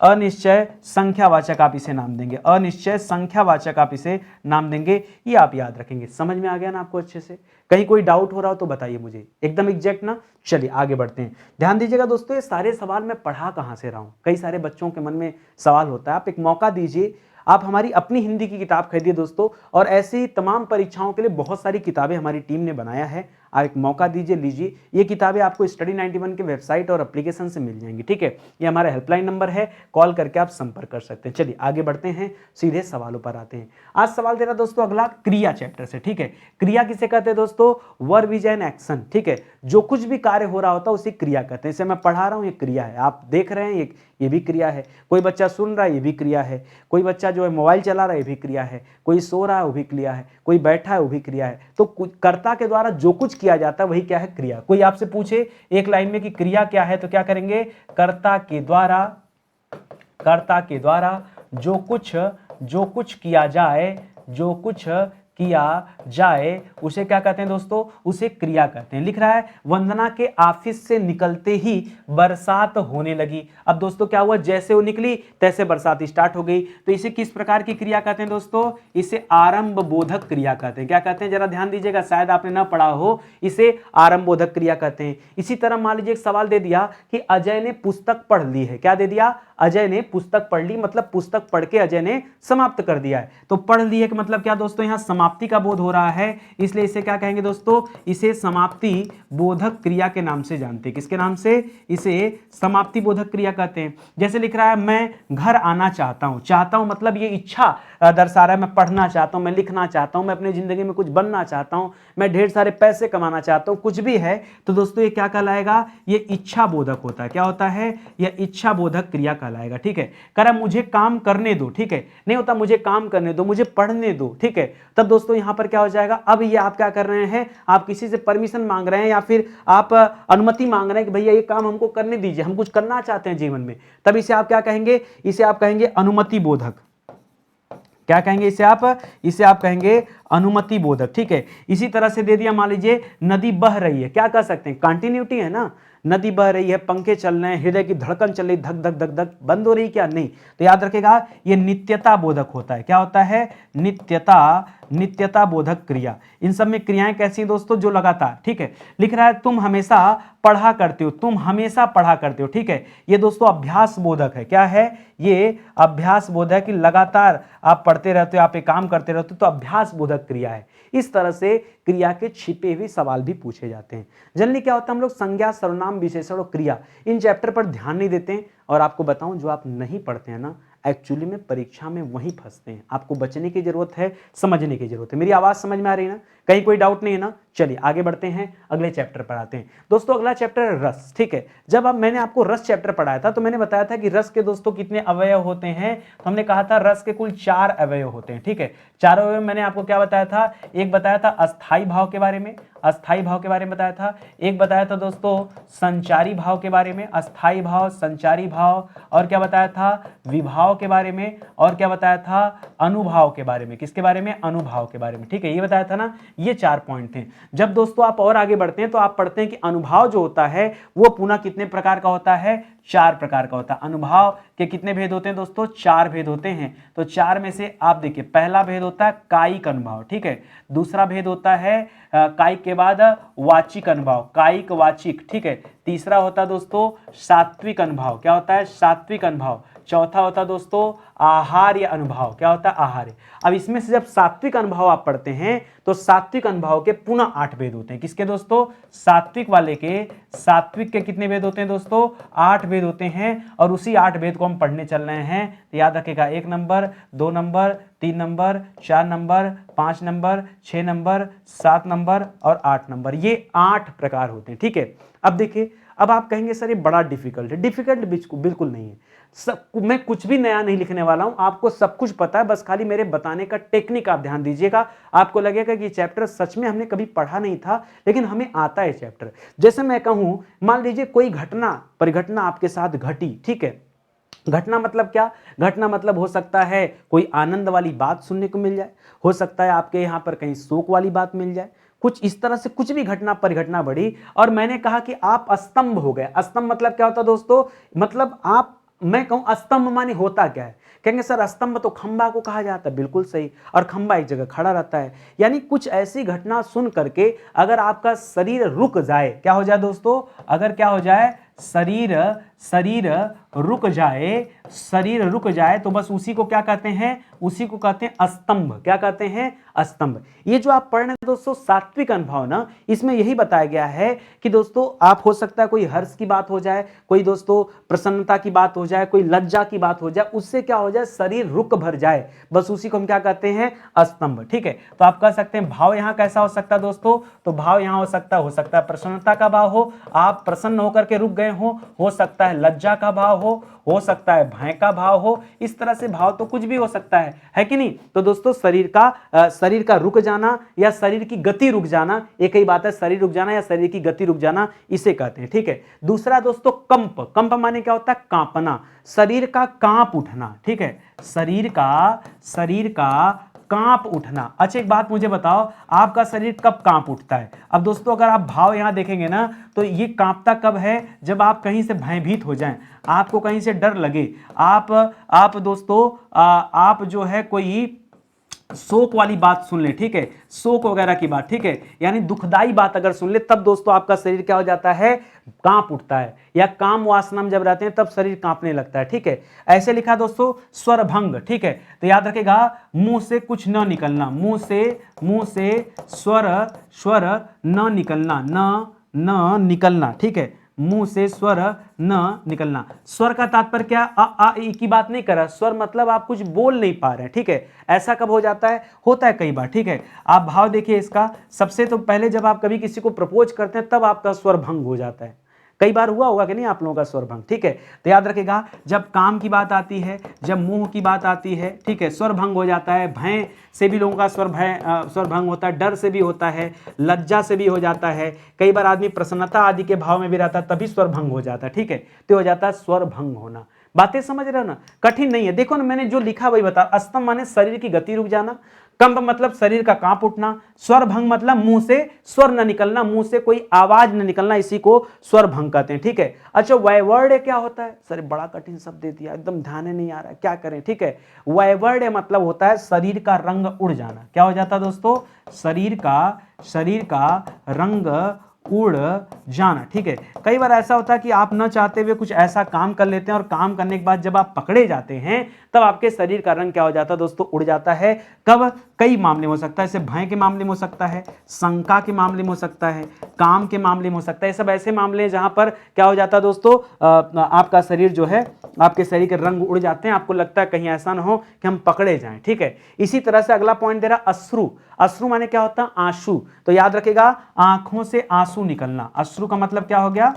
अनिश्चय संख्यावाचक आप इसे नाम देंगे, अनिश्चय संख्यावाचक आप इसे नाम देंगे, ये आप याद रखेंगे। समझ में आ गया ना आपको अच्छे से, कहीं कोई डाउट हो रहा हो तो बताइए मुझे, एकदम एग्जैक्ट ना। चलिए आगे बढ़ते हैं, ध्यान दीजिएगा दोस्तों, ये सारे सवाल मैं पढ़ा कहां से रहा हूं, कई सारे बच्चों के मन में सवाल होता है, आप एक मौका दीजिए, आप हमारी अपनी हिंदी की किताब खरीदिए दोस्तों, और ऐसी तमाम परीक्षाओं के लिए बहुत सारी किताबें हमारी टीम ने बनाया है, आप एक मौका दीजिए, लीजिए। ये किताबें आपको स्टडी 91 के वेबसाइट और एप्लीकेशन से मिल जाएंगी, ठीक है। ये हमारा हेल्पलाइन नंबर है, कॉल करके आप संपर्क कर सकते हैं। चलिए आगे बढ़ते हैं, सीधे सवालों पर आते हैं। आज सवाल दे रहा दोस्तों अगला क्रिया चैप्टर से, ठीक है। क्रिया किसे कहते हैं दोस्तों? वर्ब इज एन एक्शन, ठीक है। जो कुछ भी कार्य हो रहा होता है उसे क्रिया कहते हैं। इसे मैं पढ़ा रहा हूं, ये क्रिया है। आप देख रहे हैं, ये भी क्रिया है। कोई बच्चा सुन रहा है, ये भी क्रिया है। कोई बच्चा जो है मोबाइल चला रहा है, ये भी क्रिया है। कोई सो रहा है, वो भी क्रिया है। कोई बैठा है, वो भी क्रिया है। तो कर्ता के द्वारा जो कुछ किया जाता है वही क्या है? क्रिया। कोई आपसे पूछे एक लाइन में कि क्रिया क्या है, तो क्या करेंगे? कर्ता के द्वारा जो कुछ किया जाए उसे क्या कहते हैं दोस्तों? उसे क्रिया कहते हैं। लिख रहा है वंदना के ऑफिस से निकलते ही बरसात होने लगी। अब दोस्तों क्या हुआ? जैसे वो निकली तैसे बरसात स्टार्ट हो गई। तो इसे किस प्रकार की क्रिया कहते हैं दोस्तों? इसे आरंभ बोधक क्रिया कहते हैं। क्या कहते हैं? जरा ध्यान दीजिएगा, शायद आपने ना पढ़ा हो। इसे आरंभ बोधक क्रिया कहते हैं। इसी तरह मान लीजिए एक सवाल दे दिया कि अजय ने पुस्तक पढ़ ली है। क्या दे दिया? अजय ने पुस्तक पढ़ ली, मतलब पुस्तक पढ़ के अजय ने समाप्त कर दिया है। तो पढ़ लिए का मतलब क्या दोस्तों? यहां समाप्ति का बोध हो रहा है, इसलिए इसे क्या कहेंगे दोस्तों? इसे समाप्ति बोधक क्रिया के नाम से जानते हैं। किसके नाम से? इसे समाप्ति बोधक क्रिया कहते हैं। जैसे लिख रहा है मैं घर आना चाहता हूं। चाहता हूं मतलब ये इच्छा दर्शा रहा है। मैं पढ़ना चाहता हूं, मैं लिखना चाहता हूं, मैं अपनी जिंदगी में कुछ बनना चाहता हूं, मैं ढेर सारे पैसे कमाना चाहता हूं, कुछ भी है। तो दोस्तों ये क्या कहलाएगा? ये इच्छा बोधक होता है। क्या होता है? यह इच्छा बोधक क्रिया कहलाएगा, ठीक है। कह रहा मुझे काम करने दो, ठीक है। नहीं होता मुझे काम करने दो, मुझे पढ़ने दो, ठीक है। तब दोस्तों यहां पर क्या हो जाएगा? अब ये आप क्या कर रहे हैं? आप किसी से परमिशन मांग रहे हैं या फिर आप अनुमति मांग रहे हैं कि भैया ये काम हमको करने दीजिए, हम कुछ करना चाहते हैं जीवन में। तब इसे आप क्या कहेंगे? इसे आप कहेंगे अनुमति बोधक। क्या कहेंगे इसे आप कहेंगे अनुमति बोधक, ठीक है। इसी तरह से दे दिया, मान लीजिए नदी बह रही है। क्या कह सकते हैं? कंटिन्यूटी है ना। नदी बह रही है, पंखे चल रहे हैं, हृदय की धड़कन चल रही, धक धक धक धक, बंद हो रही क्या? नहीं। तो याद रखेगा ये नित्यता बोधक होता है। क्या होता है? नित्यता बोधक क्रिया। इन सब में क्रियाएं कैसी हैं दोस्तों? जो लगातार, ठीक है। लिख रहा है तुम हमेशा पढ़ा करते हो, ठीक है। ये दोस्तों अभ्यास बोधक है। क्या है? ये अभ्यास बोधक कि लगातार आप पढ़ते रहते हो, आप एक काम करते रहते हो, तो अभ्यास बोधक क्रिया है। इस तरह से क्रिया के छिपे हुए सवाल भी पूछे जाते हैं। जनरली क्या होता है, हम लोग संज्ञा, सर्वनाम, विशेषण और क्रिया इन चैप्टर पर ध्यान नहीं देते हैं। और आपको बताऊं, जो आप नहीं पढ़ते हैं ना, एक्चुअली में परीक्षा में वहीं फंसते हैं। आपको बचने की जरूरत है, समझने की जरूरत है। मेरी आवाज समझ में आ रही है ना? कहीं कोई डाउट नहीं है ना? चलिए आगे बढ़ते हैं, अगले चैप्टर पर आते हैं। दोस्तों अगला चैप्टर है रस, ठीक है। जब मैंने आपको रस चैप्टर पढ़ाया था तो मैंने बताया था कि रस के दोस्तों कितने अवयव होते हैं। तो हमने कहा था रस के कुल 4 अवयव होते हैं, ठीक है। 4 अवयव मैंने आपको क्या बताया था? एक बताया था अस्थाई भाव के बारे में, बताया था। एक बताया था दोस्तों संचारी भाव के बारे में, अस्थाई भाव, संचारी भाव। और क्या बताया था? विभाव के बारे में। और क्या बताया था? अनुभाव के बारे में। किसके बारे में? अनुभाव के बारे में, ठीक है। ये बताया था ना। ये 4 पॉइंट थे। जब दोस्तों आप और आगे बढ़ते हैं तो आप पढ़ते हैं कि अनुभाव जो होता है वो पुनः कितने प्रकार का होता है? 4 प्रकार का होता है। अनुभाव के कितने भेद होते हैं दोस्तों? 4 भेद होते हैं। तो 4 में से आप देखिए, पहला भेद होता है कायिक अनुभाव, ठीक है। दूसरा भेद होता है कायिक के बाद वाचिक अनुभाव, कायिक वाचिक, ठीक है। तीसरा होता है दोस्तों सात्विक अनुभाव। क्या होता है? सात्विक अनुभाव। चौथा होता है दोस्तों आहार्य अनुभाव। क्या होता है? आहार्य। अब इसमें से जब सात्विक अनुभाव आप पढ़ते हैं तो सात्विक अनुभाव के पुनः 8 भेद होते हैं। किसके दोस्तों? सात्विक वाले के। सात्विक के कितने भेद होते हैं दोस्तों? 8 भेद होते हैं। और उसी 8 भेद को हम पढ़ने चल रहे हैं। तो याद रखिएगा, 1 number, 2 number, 3 number, 4 number, 5 number, 6 number, 7 number और 8 नंबर। ये 8 प्रकार होते हैं, ठीक है। अब देखिए, अब आप कहेंगे सर ये बड़ा डिफिकल्ट है। डिफिकल्ट बिल्कुल नहीं है। मैं कुछ भी नया नहीं लिखने वाला हूं, आपको सब कुछ पता है। बस खाली मेरे बताने का टेक्निक आप ध्यान दीजिएगा। आपको लगेगा कि चैप्टर सच में हमने कभी पढ़ा नहीं था, लेकिन हमें आता है चैप्टर। जैसे मैं कहूं, मान लीजिए कोई परिघटना आपके साथ घटी, ठीक है। घटना मतलब क्या? घटना मतलब हो सकता है कोई आनंद वाली बात सुनने को मिल जाए, हो सकता है आपके यहां पर कहीं शोक वाली बात मिल जाए, कुछ इस तरह से कुछ भी घटना परिघटना बढ़ी। और मैंने कहा कि आप अस्तंभ हो गए। अस्तंभ मतलब क्या होता है दोस्तों? मतलब मैं कहूं स्तंभ माने होता क्या है? कहेंगे सर स्तंभ तो खंबा को कहा जाता है। बिल्कुल सही। और खंबा एक जगह खड़ा रहता है। यानी कुछ ऐसी घटना सुन करके अगर आपका शरीर रुक जाए, क्या हो जाए दोस्तों? अगर क्या हो जाए, शरीर शरीर रुक जाए, शरीर रुक जाए तो बस उसी को क्या कहते हैं, उसी को कहते हैं स्तंभ। क्या कहते हैं, स्तंभ। ये जो आप पढ़ रहे हैं दोस्तों सात्विक अनुभव ना, इसमें यही बताया गया है कि दोस्तों आप हो सकता है कोई हर्ष की बात हो जाए, कोई दोस्तों प्रसन्नता की बात हो जाए, कोई लज्जा की बात हो जाए, उससे क्या हो जाए, शरीर रुक भर जाए, बस उसी को हम क्या कहते हैं, स्तंभ। ठीक है, तो आप कह सकते हैं भाव यहां कैसा हो सकता है दोस्तों, तो भाव यहां हो सकता है प्रसन्नता का भाव हो, आप प्रसन्न होकर के रुक गए हो सकता है लज्जा का भाव हो सकता है भय का भाव हो, इस तरह से भाव तो कुछ भी हो सकता है कि नहीं। तो दोस्तों शरीर का रुक जाना या शरीर की गति रुक जाना, एक ही बात है, शरीर रुक जाना या शरीर की गति रुक जाना, इसे कहते हैं। ठीक है, दूसरा दोस्तों कंप। कंप माने क्या होता है, कांपना, शरीर का कांप उठना। ठीक है, शरीर का कांप उठना। अच्छा एक बात मुझे बताओ, आपका शरीर कब कांप उठता है। अब दोस्तों अगर आप भाव यहां देखेंगे ना, तो ये कांपता कब है, जब आप कहीं से भयभीत हो जाएं, आपको कहीं से डर लगे, आप दोस्तों आप जो है कोई शोक वाली बात सुन ले, ठीक है, शोक वगैरह की बात, ठीक है, यानी दुखदाई बात अगर सुन ले, तब दोस्तों आपका शरीर क्या हो जाता है, कांप उठता है। या काम वासना में जब रहते हैं तब शरीर कांपने लगता है। ठीक है, ऐसे लिखा दोस्तों स्वरभंग। ठीक है, तो याद रखेगा मुंह से कुछ न निकलना, मुंह से स्वर न निकलना, न निकलना। ठीक है, मुंह से स्वर न निकलना। स्वर का तात्पर्य क्या, आ ई की बात नहीं कर रहा, स्वर मतलब आप कुछ बोल नहीं पा रहे हैं। ठीक है, ऐसा कब हो जाता है, होता है कई बार। ठीक है, आप भाव देखिए इसका, सबसे तो पहले जब आप कभी किसी को प्रपोज करते हैं तब आपका स्वर भंग हो जाता है। कई बार हुआ होगा कि नहीं आप लोगों का स्वर भंग। ठीक है, तो याद रखेगा जब काम की बात आती है, जब मोह की बात आती है, ठीक है, स्वर भंग हो जाता है। भय से भी लोगों का स्वर भंग होता है, डर से भी होता है, लज्जा से भी हो जाता है, कई बार आदमी प्रसन्नता आदि के भाव में भी रहता है तभी स्वर भंग हो जाता है। ठीक है, तो हो जाता है स्वर भंग होना। बातें समझ रहे हो ना, कठिन नहीं है। देखो ना मैंने जो लिखा वही बता, स्तंभ माने शरीर की गति रुक जाना, कंप मतलब शरीर का कांप उठना, स्वर भंग मतलब मुंह से स्वर न निकलना, मुंह से कोई आवाज न निकलना, इसी को स्वर भंग कहते हैं। ठीक है, अच्छा वैवर्ड क्या होता है, सर बड़ा कठिन शब्द दे दिया, एकदम ध्यान नहीं आ रहा है, क्या करें। ठीक है, वैवर्ड मतलब होता है शरीर का रंग उड़ जाना। क्या हो जाता है दोस्तों, शरीर का रंग उड़ जाना। ठीक है, कई बार ऐसा होता है कि आप न चाहते हुए कुछ ऐसा काम कर लेते हैं और काम करने के बाद जब आप पकड़े जाते हैं तब आपके शरीर का रंग क्या हो जाता है दोस्तों, उड़ जाता है। कब, कई मामले में हो सकता है, जैसे भय के मामले में हो सकता है, शंका के मामले में हो सकता है, काम के मामले में हो सकता है। ये सब ऐसे मामले हैं जहां पर क्या हो जाता है दोस्तों, आपका शरीर जो है, आपके शरीर के रंग उड़ जाते हैं, आपको लगता है कहीं ऐसा ना हो कि हम पकड़े जाएं। ठीक है, इसी तरह से अगला पॉइंट दे रहा अश्रु। अश्रु माने क्या होता है, आंसू। तो याद रखेगा आंखों से आंसू निकलना। अश्रु का मतलब क्या हो गया,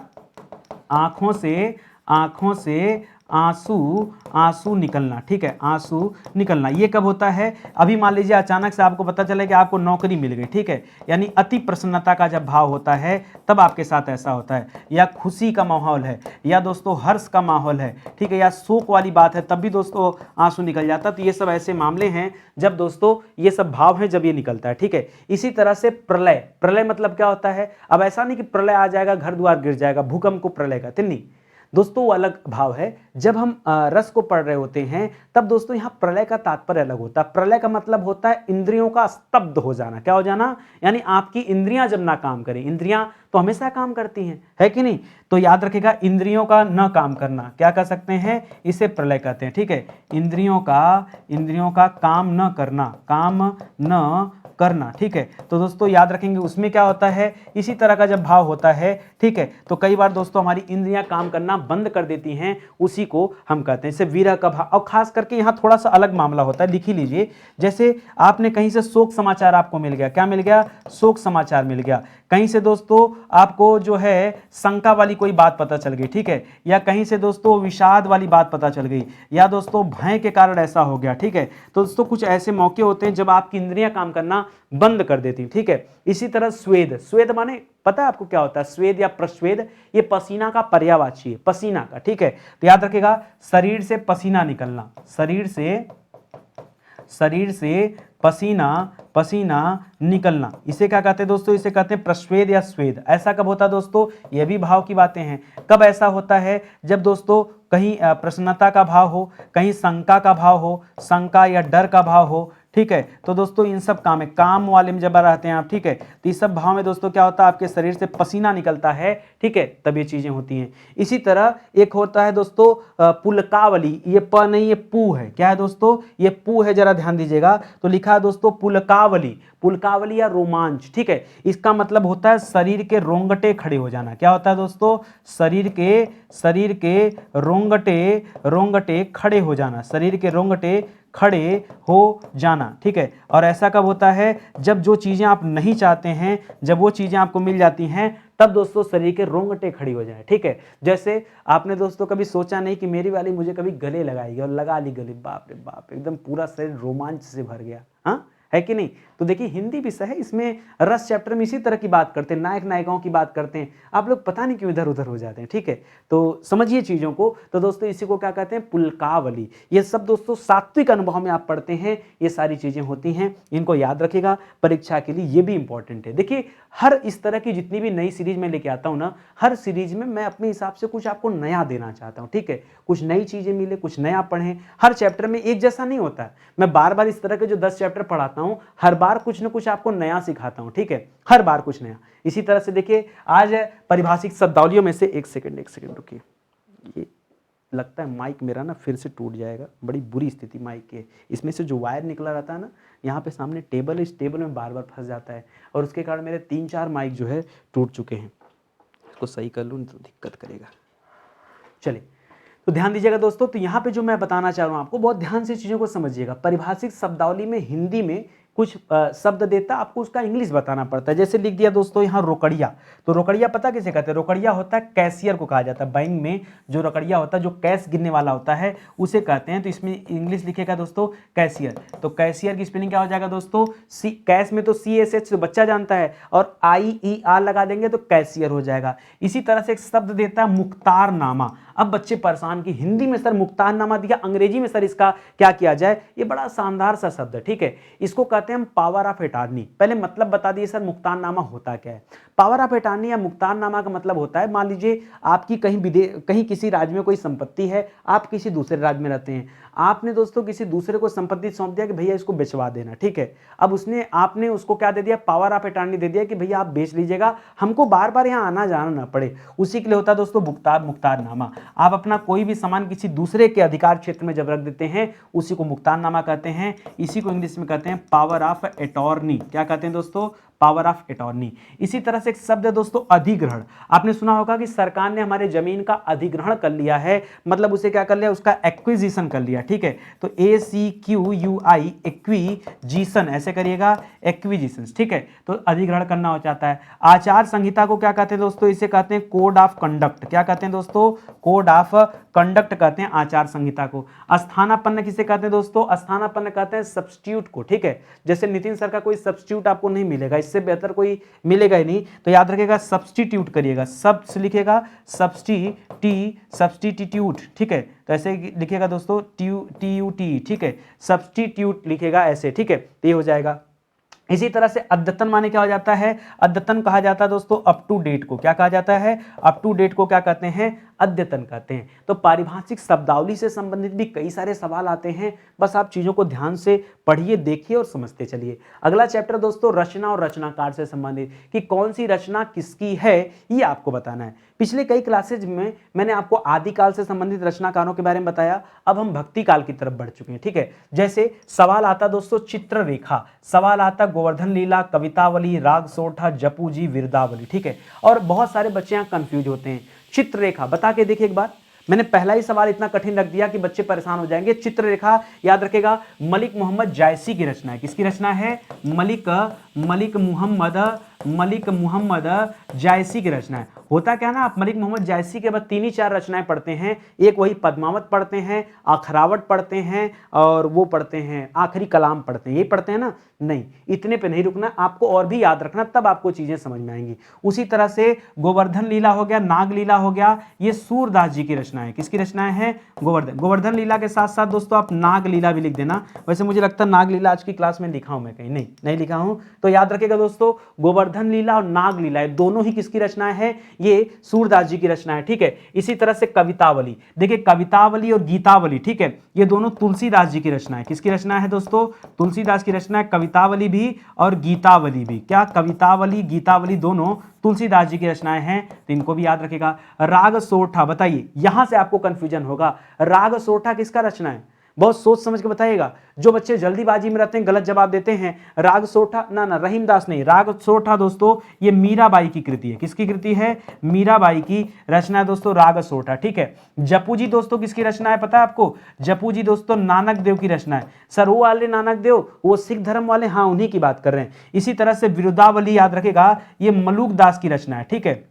आंखों से आंसू निकलना। ठीक है, आंसू निकलना। ये कब होता है, अभी मान लीजिए अचानक से आपको पता चले कि आपको नौकरी मिल गई। ठीक है, यानी अति प्रसन्नता का जब भाव होता है तब आपके साथ ऐसा होता है, या खुशी का माहौल है, या दोस्तों हर्ष का माहौल है, ठीक है, या शोक वाली बात है, तब भी दोस्तों आंसू निकल जाता है। तो ये सब ऐसे मामले हैं जब दोस्तों ये सब भाव हैं जब ये निकलता है। ठीक है, इसी तरह से प्रलय। प्रलय मतलब क्या होता है, अब ऐसा नहीं कि प्रलय आ जाएगा घर द्वार गिर जाएगा, भूकंप को प्रलय कहते नहीं दोस्तों, वो अलग भाव है। जब हम रस को पढ़ रहे होते हैं तब दोस्तों यहाँ प्रलय का तात्पर्य अलग होता है। प्रलय का मतलब होता है इंद्रियों का स्तब्ध हो जाना। क्या हो जाना, यानी आपकी इंद्रियां जब ना काम करें, इंद्रियां तो हमेशा काम करती हैं, है कि नहीं, तो याद रखिएगा इंद्रियों का न काम करना, क्या कह सकते हैं, इसे प्रलय कहते हैं। ठीक है, इंद्रियों का काम न करना। ठीक है, तो दोस्तों याद रखेंगे उसमें क्या होता है, इसी तरह का जब भाव होता है। ठीक है, तो कई बार दोस्तों हमारी इंद्रियां काम करना बंद कर देती हैं, उसी को हम कहते हैं। जैसे वीरा का भाव, और खास करके यहाँ थोड़ा सा अलग मामला होता है, लिख ही लीजिए। जैसे आपने कहीं से शोक समाचार आपको मिल गया, क्या मिल गया, शोक समाचार मिल गया। कहीं से दोस्तों आपको जो है शंका वाली कोई बात पता चल गई। ठीक है, या कहीं से दोस्तों विषाद वाली बात पता चल गई, या दोस्तों भय के कारण ऐसा हो गया। ठीक है, तो दोस्तों कुछ ऐसे मौके होते हैं जब आपकी इंद्रियां काम करना बंद कर देती। ठीक है, इसी तरह स्वेद। स्वेद माने पता है आपको क्या होता है, स्वेद या प्रस्वेद, ये पसीना का पर्यायवाची है, पसीना का। ठीक है, तो याद रखिएगा शरीर से पसीना निकलना, शरीर से पसीना निकलना, इसे क्या कहते हैं दोस्तों, इसे कहते हैं प्रस्वेद या स्वेद। ऐसा कब होता है दोस्तों, ये भी भाव की बातें हैं। कब ऐसा होता है, जब दोस्तों कहीं प्रसन्नता का भाव हो, कहीं शंका का भाव हो, शंका या डर का भाव हो। ठीक है। तो दोस्तों इन सब काम है, काम वाले में जब रहते हैं आप, ठीक है, तो इस सब भाव में दोस्तों क्या होता है, आपके शरीर से पसीना निकलता है, ठीक है, तब ये चीजें होती हैं। इसी तरह एक होता है दोस्तों पुलकावली, ये प नहीं ये पू है, क्या है दोस्तों, ये पू है, जरा ध्यान दीजिएगा। तो लिखा है दोस्तों पुलकावली, पुलकावली या रोमांच, ठीक है, इसका मतलब होता है शरीर के रोंगटे खड़े हो जाना। क्या होता है दोस्तों, शरीर के रोंगटे खड़े हो जाना, शरीर के रोंगटे खड़े हो जाना, ठीक है। और ऐसा कब होता है, जब जो चीजें आप नहीं चाहते हैं, जब वो चीजें आपको मिल जाती हैं, तब दोस्तों शरीर के रोंगटे खड़ी हो जाए, ठीक है। जैसे आपने दोस्तों कभी सोचा नहीं कि मेरी वाली मुझे कभी गले लगाएगी, और लगा ली गले, बाप रे बाप, एकदम पूरा शरीर रोमांच से भर गया, हाँ, है कि नहीं। तो देखिए हिंदी विषय है, इसमें रस चैप्टर में इसी तरह की बात करते हैं, नायक नायिकाओं की बात करते हैं, आप लोग पता नहीं क्यों इधर उधर हो जाते हैं, ठीक है। तो समझिए चीजों को। तो दोस्तों इसी को क्या कहते हैं, पुलकावली। ये सब दोस्तों सात्विक अनुभव में आप पढ़ते हैं, ये सारी चीजें होती हैं, इनको याद रखिएगा परीक्षा के लिए, ये भी इंपॉर्टेंट है। देखिए हर इस तरह की जितनी भी नई सीरीज में लेके आता हूं ना, हर सीरीज में मैं अपने हिसाब से कुछ आपको नया देना चाहता हूं, ठीक है, कुछ नई चीजें मिले, कुछ नया पढ़ें। हर चैप्टर में एक जैसा नहीं होता है, मैं बार बार इस तरह के जो 10 चैप्टर पढ़ाता हूं, हर बार कुछ ना कुछ आपको नया सिखाता हूं, ठीक है, हर बार कुछ नया। इसी तरह से देखिए आज परिभाषिक शब्दावलियों में से एक सेकंड रुकिए, ये लगता है माइक मेरा ना फिर से टूट जाएगा, बड़ी बुरी स्थिति माइक की है। इसमें से जो वायर निकला रहता है ना, यहाँ पे सामने टेबल है, इस टेबल में बार बार फंस जाता है, और उसके कारण मेरे 3-4 माइक जो है टूट चुके हैं। इसको सही कर लूँ तो दिक्कत करेगा। चलिए तो ध्यान दीजिएगा दोस्तों। तो यहाँ पे जो मैं बताना चाह रहा हूँ आपको, बहुत ध्यान से चीज़ों को समझिएगा। परिभाषिक शब्दावली में हिंदी में कुछ शब्द देता, आपको उसका इंग्लिश बताना पड़ता है। जैसे लिख दिया दोस्तों यहाँ रोकड़िया, तो रोकड़िया पता किसे कहते हैं, रोकड़िया होता है कैशियर को कहा जाता है। बैंक में जो रोकड़िया होता है, जो कैश गिनने वाला होता है, उसे कहते हैं। तो इसमें इंग्लिश लिखेगा दोस्तों कैशियर। तो कैशियर की स्पेलिंग क्या हो जाएगा दोस्तों, कैश में तो CSH तो बच्चा जानता है, और IER लगा देंगे तो कैशियर हो जाएगा। इसी तरह से एक शब्द देता है मुख्तारनामा। अब बच्चे परेशान की हिंदी में सर मुख्तारनामा दिया, अंग्रेजी में सर इसका क्या किया जाए। ये बड़ा शानदार सा शब्द है, ठीक है, इसको कहते हैं हम पावर ऑफ अटॉर्नी। पहले मतलब बता दिए सर मुख्तारनामा होता क्या है। पावर ऑफ अटॉर्नी या मुख्तारनामा का मतलब होता है, मान लीजिए आपकी कहीं किसी राज्य में कोई संपत्ति है, आप किसी दूसरे राज्य में रहते हैं, आपने दोस्तों किसी दूसरे को संपत्ति सौंप दिया कि भैया इसको बेचवा देना, ठीक है। अब आपने उसको क्या दे दिया, पावर ऑफ अटॉर्नी दे दिया कि भैया आप बेच लीजिएगा, हमको बार बार यहाँ आना जाना ना पड़े। उसी के लिए होता है दोस्तों मुख्तारनामा। आप अपना कोई भी सामान किसी दूसरे के अधिकार क्षेत्र में जब रख देते हैं, उसी को मुख्तारनामा कहते हैं। इसी को इंग्लिश में कहते हैं पावर ऑफ अटॉर्नी। क्या कहते हैं दोस्तों, पावर ऑफ अटॉर्नी। इसी तरह से एक शब्द है दोस्तों अधिग्रहण। आपने सुना होगा कि सरकार ने हमारे जमीन का अधिग्रहण कर लिया है, मतलब उसे क्या कर लिया, उसका एक्विजिशन कर लिया, ठीक है। तो ACQUI एक्विजिशन ऐसे करिएगा, एक्विजिशन, ठीक है। तो अधिग्रहण करना हो जाता है। आचार संहिता को क्या कहते हैं दोस्तों, इसे कहते हैं कोड ऑफ कंडक्ट। क्या कहते हैं दोस्तों, कोड ऑफ कंडक्ट कहते हैं आचार संहिता को। स्थानापन्न किसे कहते हैं दोस्तों, स्थानापन्न कहते हैं सब्स्टिट्यूट को, ठीक है। जैसे नितिन सर का कोई सब्स्टिट्यूट आपको नहीं मिलेगा, इससे बेहतर कोई मिलेगा ही नहीं, तो याद रखिएगा सब्स्टिट्यूट करिएगा, सब लिखेगा सब्स्टिट्यूट, ठीक है। तो ऐसे लिखिएगा दोस्तों TUT, ठीक है, सब्स्टिट्यूट लिखेगा ऐसे, ठीक है, तो ये हो जाएगा। इसी तरह से अद्यतन माने क्या हो जाता है, अद्यतन कहा जाता है दोस्तों अप टू डेट को। क्या कहा जाता है, अप टू डेट को क्या कहते हैं, अद्यतन कहते हैं। तो पारिभाषिक शब्दावली से संबंधित भी कई सारे सवाल आते हैं, बस आप चीजों को ध्यान से पढ़िए, देखिए और समझते चलिए। अगला चैप्टर दोस्तों रचना और रचनाकार से संबंधित, कि कौन सी रचना किसकी है, ये आपको बताना है। पिछले कई क्लासेज में मैंने आपको आदिकाल से संबंधित रचनाकारों के बारे में बताया, अब हम भक्ति काल की तरफ बढ़ चुके हैं, ठीक है। जैसे सवाल आता दोस्तों चित्ररेखा, सवाल आता गोवर्धन लीला, कवितावली, राग सोठा, जपूजी, विरदावली, ठीक है। और बहुत सारे बच्चे यहाँ कंफ्यूज होते हैं। चित्ररेखा बता के देखिए एक बार, मैंने पहला ही सवाल इतना कठिन रख दिया कि बच्चे परेशान हो जाएंगे। चित्ररेखा याद रखेगा मलिक मोहम्मद जायसी की रचना है। किसकी रचना है, मलिक मोहम्मद जायसी की रचना है। होता क्या ना, आप मलिक मोहम्मद जायसी के बाद 3-4 रचनाएं पढ़ते हैं, एक वही पद्मावत पढ़ते हैं, अखरावट पढ़ते हैं, और वो पढ़ते हैं आखिरी कलाम पढ़ते हैं, ये पढ़ते हैं ना, नहीं, इतने पे नहीं रुकना, आपको और भी याद रखना, तब आपको चीजें समझ में आएंगी। उसी तरह से गोवर्धन लीला हो गया, नाग लीला हो गया, ये सूरदास जी की रचना है। किसकी रचना है, गोवर्धन लीला के साथ साथ दोस्तों आप नाग लीला भी लिख देना। वैसे मुझे लगता है नाग लीला आज की क्लास में लिखा हूं मैं कहीं, नहीं लिखा हूं, तो याद रखिएगा दोस्तों गोवर्धन गोवर्धन लीला और नाग लीला, ये दोनों ही किसकी रचनाएं हैं? ये सूरदास जी की रचना है, ठीक है। इसी तरह से कवितावली, देखिए कवितावली और गीतावली, ठीक है, ये दोनों तुलसीदास जी की रचना है। किसकी रचना है दोस्तों? तुलसीदास की रचना है। कवितावली भी और गीतावली भी, क्या कवितावली गीतावली दोनों तुलसीदास जी की रचनाएं हैं, तो इनको भी याद रखेगा। राग सोरठा, बताइए यहां से आपको कंफ्यूजन होगा, राग सोरठा किसका रचना है? बहुत सोच समझ के बताइएगा। जो बच्चे जल्दीबाजी में रहते हैं, गलत जवाब देते हैं, राग सोरठा ना रहीमदास नहीं, राग सोरठा दोस्तों ये मीराबाई की कृति है। किसकी कृति है? मीराबाई की रचना है दोस्तों राग सोरठा, ठीक है। जपू जी दोस्तों किसकी रचना है पता है आपको? जपू जी दोस्तों नानक देव की रचना है। सर वो वाले नानक देव, वो सिख धर्म वाले, हाँ उन्हीं की बात कर रहे हैं। इसी तरह से विरुदावली याद रखेगा, ये मलुक दास की रचना है, ठीक है,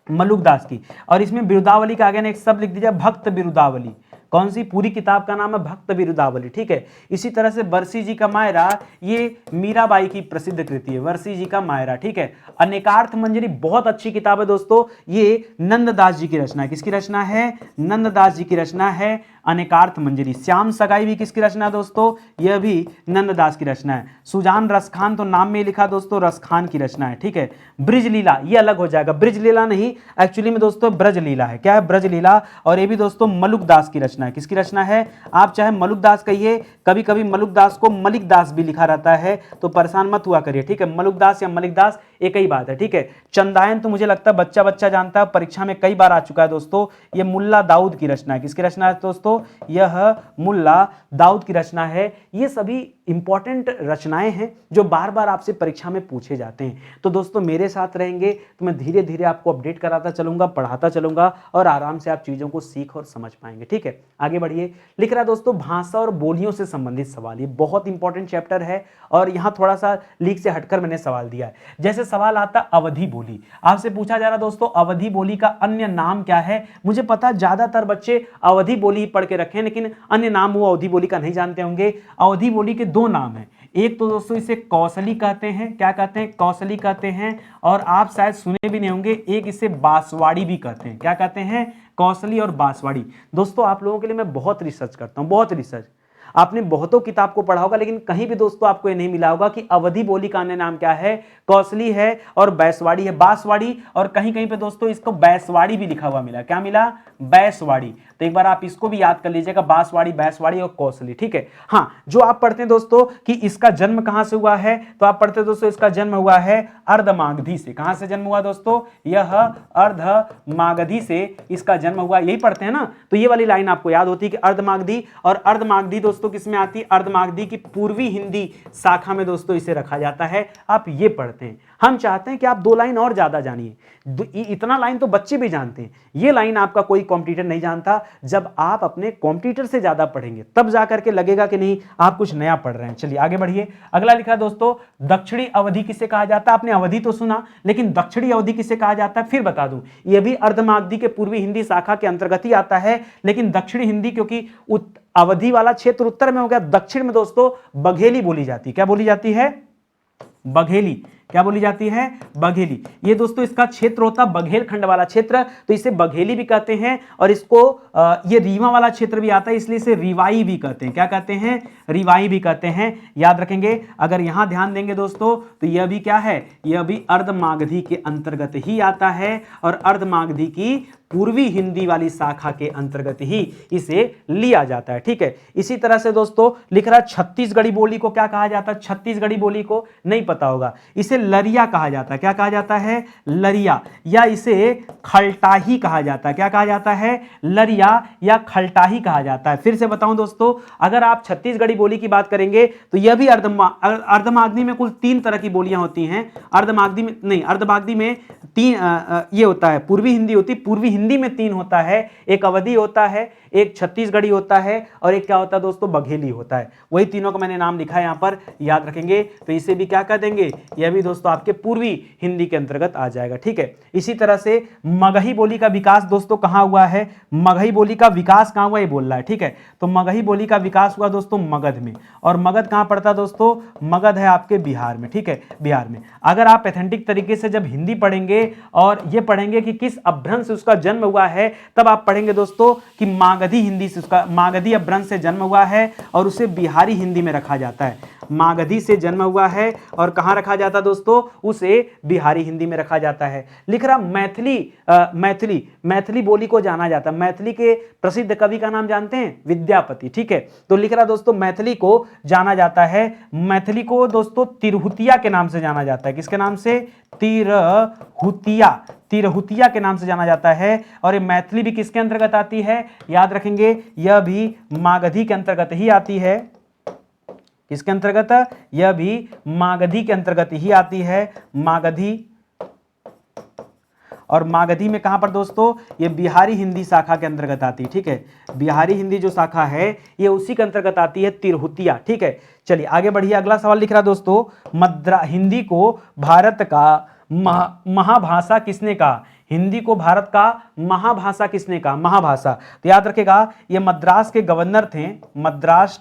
मलुक दास की। और इसमें विरुदावली का आगे ना एक शब्द लिख दीजिए, भक्त विरुदावली। कौन सी? पूरी किताब का नाम है भक्त विरुदावली, ठीक है। इसी तरह से वर्षी जी का मायरा, ये मीराबाई की प्रसिद्ध कृति है, वर्षी जी का मायरा, ठीक है। अनेकार्थ मंजरी बहुत अच्छी किताब है दोस्तों, ये नंददास जी की रचना है। किसकी रचना है? नंददास जी की रचना है अनेकार्थ मंजरी। श्याम सगाई भी किसकी रचना है दोस्तों? यह भी नंददास की रचना है। सुजान रसखान, तो नाम में लिखा दोस्तों रसखान की रचना है, ठीक है। ब्रिज लीला ये अलग हो जाएगा, ब्रिज लीला नहीं, एक्चुअली में दोस्तों ब्रज लीला है। क्या है? ब्रज लीला। और ये भी दोस्तों मलुक दास की रचना है। किसकी रचना है? आप चाहे मलुक दास कहिए, कभी कभी मलुक दास को मलिक दास भी लिखा रहता है, तो परेशान मत हुआ करिए, ठीक है। मलुक दास या मलिक दास एक ही बात है, ठीक है। चंदायन तो मुझे लगता है बच्चा बच्चा जानता है, परीक्षा में कई बार आ चुका है दोस्तों। ये मुल्ला दाऊद की रचना है। किसकी रचना है दोस्तों? यह मुल्ला दाऊद की रचना है। ये सभी इंपॉर्टेंट रचनाएं हैं जो बार बार आपसे परीक्षा में पूछे जाते हैं। तो दोस्तों मेरे साथ रहेंगे तो मैं धीरे धीरे आपको अपडेट कराता चलूंगा, पढ़ाता चलूंगा और आराम से आप चीजों को सीख और समझ पाएंगे, ठीक है। आगे बढ़िए। लिख रहा है दोस्तों भाषा और बोलियों से संबंधित सवाल, ये बहुत इंपॉर्टेंट चैप्टर है और यहां थोड़ा सा लीक से हटकर मैंने सवाल दिया है। जैसे सवाल आता अवधि बोली, आपसे पूछा जा रहा दोस्तों अवधि बोली का अन्य नाम क्या है? मुझे पता ज्यादातर बच्चे अवधि बोली पढ़ के रखे हैं, लेकिन अन्य नाम वो अवधि बोली का नहीं जानते होंगे। अवधि बोली के दो नाम हैं, एक तो दोस्तों इसे कौशली कहते हैं, क्या कहते हैं? कौशली कहते हैं। और आप शायद सुने भी नहीं होंगे, एक इसे बांसवाड़ी भी कहते हैं। क्या कहते हैं? कौशली और बांसवाड़ी। दोस्तों आप लोगों के लिए मैं बहुत रिसर्च करता हूं, बहुत रिसर्च। आपने बहुतों किताब को पढ़ा होगा, लेकिन कहीं भी दोस्तों आपको ये नहीं मिला होगा कि अवधि बोली का अन्य नाम क्या है? कौशली है और बैसवाड़ी है, बांसवाड़ी। और कहीं कहीं पे दोस्तों इसको बैसवाड़ी भी लिखा हुआ मिला। क्या मिला? बैसवाड़ी। तो एक बार आप इसको भी याद कर लीजिएगा, बांसवाड़ी, बैसवाड़ी और कौशली, ठीक है। हाँ, जो आप पढ़ते हैं दोस्तों कि इसका जन्म कहां से हुआ है, तो आप पढ़ते हैं दोस्तों इसका जन्म हुआ है अर्धमागधी से। कहां से जन्म हुआ दोस्तों? यह अर्धमागधी से इसका जन्म हुआ, यही पढ़ते हैं ना। तो ये वाली लाइन आपको याद होती है कि अर्धमागधी। और अर्धमागधी दोस्तों किसमें आती है? अर्धमागधी की पूर्वी हिंदी शाखा में दोस्तों इसे रखा जाता है। आप ये पढ़ते हैं। हम चाहते हैं कि आप दो लाइन और ज्यादा जानिए, इतना लाइन तो बच्चे भी जानते हैं, ये लाइन आपका कोई कॉम्पिटिटर नहीं जानता। जब आप अपने कॉम्पिटिटर से ज्यादा पढ़ेंगे तब जाकर के लगेगा कि नहीं आप कुछ नया पढ़ रहे हैं। चलिए आगे बढ़िए। अगला लिखा है दोस्तों दक्षिणी अवधि किसे कहा जाता है? आपने अवधि तो सुना, लेकिन दक्षिणी अवधि किसे कहा जाता है फिर बता दूं। यह भी अर्धमागधी के पूर्वी हिंदी शाखा के अंतर्गत ही आता है, लेकिन दक्षिणी हिंदी क्योंकि अवधि वाला क्षेत्र उत्तर में हो गया, दक्षिण में दोस्तों बघेली बोली जाती है। क्या बोली जाती है? बघेली। क्या बोली जाती है? बघेली। ये दोस्तों इसका क्षेत्र होता है बघेलखंड वाला क्षेत्र, तो इसे बघेली भी कहते हैं। और इसको ये रीवा वाला क्षेत्र भी आता है, इसलिए इसे रिवाई भी कहते हैं। क्या कहते हैं? रिवाई भी कहते हैं। याद रखेंगे। अगर यहां ध्यान देंगे दोस्तों तो यह भी क्या है? यह भी अर्धमागधी के अंतर्गत ही आता है और अर्धमागधी की पूर्वी हिंदी वाली शाखा के अंतर्गत ही इसे लिया जाता है, ठीक है। इसी तरह से दोस्तों लिख रहा है छत्तीसगढ़ी बोली को क्या कहा जाता है? छत्तीसगढ़ी बोली को नहीं पता होगा, इसे लरिया कहा जाता है। क्या कहा जाता है? लरिया, या इसे खलटाही कहा जाता है। क्या कहा जाता है? लरिया या खलटाही कहा जाता है। फिर से बताऊं दोस्तों, अगर आप छत्तीसगढ़ी बोली की बात करेंगे तो यह भी अर्धमागधी में कुल 3 तरह की बोलियां होती हैं। अर्धमागधी में नहीं, अर्धमागधी में 3 ये होता है, पूर्वी हिंदी होती, पूर्वी हिंदी में 3 होता है, एक अवधी होता है, एक छत्तीसगढ़ी होता है और एक क्या होता है दोस्तों? बघेली होता है। वही तीनों का मैंने नाम लिखा है यहां पर, याद रखेंगे। तो इसे भी क्या कह देंगे? यह भी दोस्तों आपके पूर्वी हिंदी के अंतर्गत आ जाएगा, ठीक है। इसी तरह से मगही बोली का विकास दोस्तों कहां हुआ है? मगही बोली का विकास कहां हुआ ये बोल रहा है, ठीक है। तो मगही बोली का विकास हुआ दोस्तों मगध में, और मगध कहां पड़ता दोस्तों? मगध है आपके बिहार में, ठीक है, बिहार में। अगर आप एथेंटिक तरीके से जब हिंदी पढ़ेंगे और ये पढ़ेंगे कि किस अपभ्रंश से उसका जन्म हुआ है, तब आप पढ़ेंगे दोस्तों कि मागधी हिंदी से उसका, मागधी अपभ्रंश से जन्म हुआ है और उसे बिहारी हिंदी में रखा जाता है। मागधी से जन्म हुआ है और कहां रखा जाता दोस्तों, उसे बिहारी हिंदी में रखा जाता है। लिख रहा मैथिली बोली को जाना जाता है। मैथिली के प्रसिद्ध कवि का नाम जानते हैं, विद्यापति। ठीक है, तो लिख रहा दोस्तों मैथिली को जाना जाता है, मैथिली को दोस्तों तिरहुतिया के नाम से जाना जाता है। किसके नाम से, तिरहुतिया के नाम से जाना जाता है। और ये मैथिली भी किसके अंतर्गत आती है, याद रखेंगे, यह भी मागधी के अंतर्गत ही आती है। किसके अंतर्गत, यह भी मागधी के अंतर्गत ही आती है, मागधी। और मागधी में कहां पर दोस्तों, ये बिहारी हिंदी शाखा के अंतर्गत आती है। ठीक है, बिहारी हिंदी जो शाखा है ये उसी के अंतर्गत आती है, तिरहुतिया। ठीक है, चलिए आगे बढ़िए। अगला सवाल लिख रहा दोस्तों, हिंदी को भारत का महाभाषा किसने कहा, हिंदी को भारत का महाभाषा किसने कहा, महाभाषा। तो याद रखेगा ये मद्रास के गवर्नर थे, मद्रास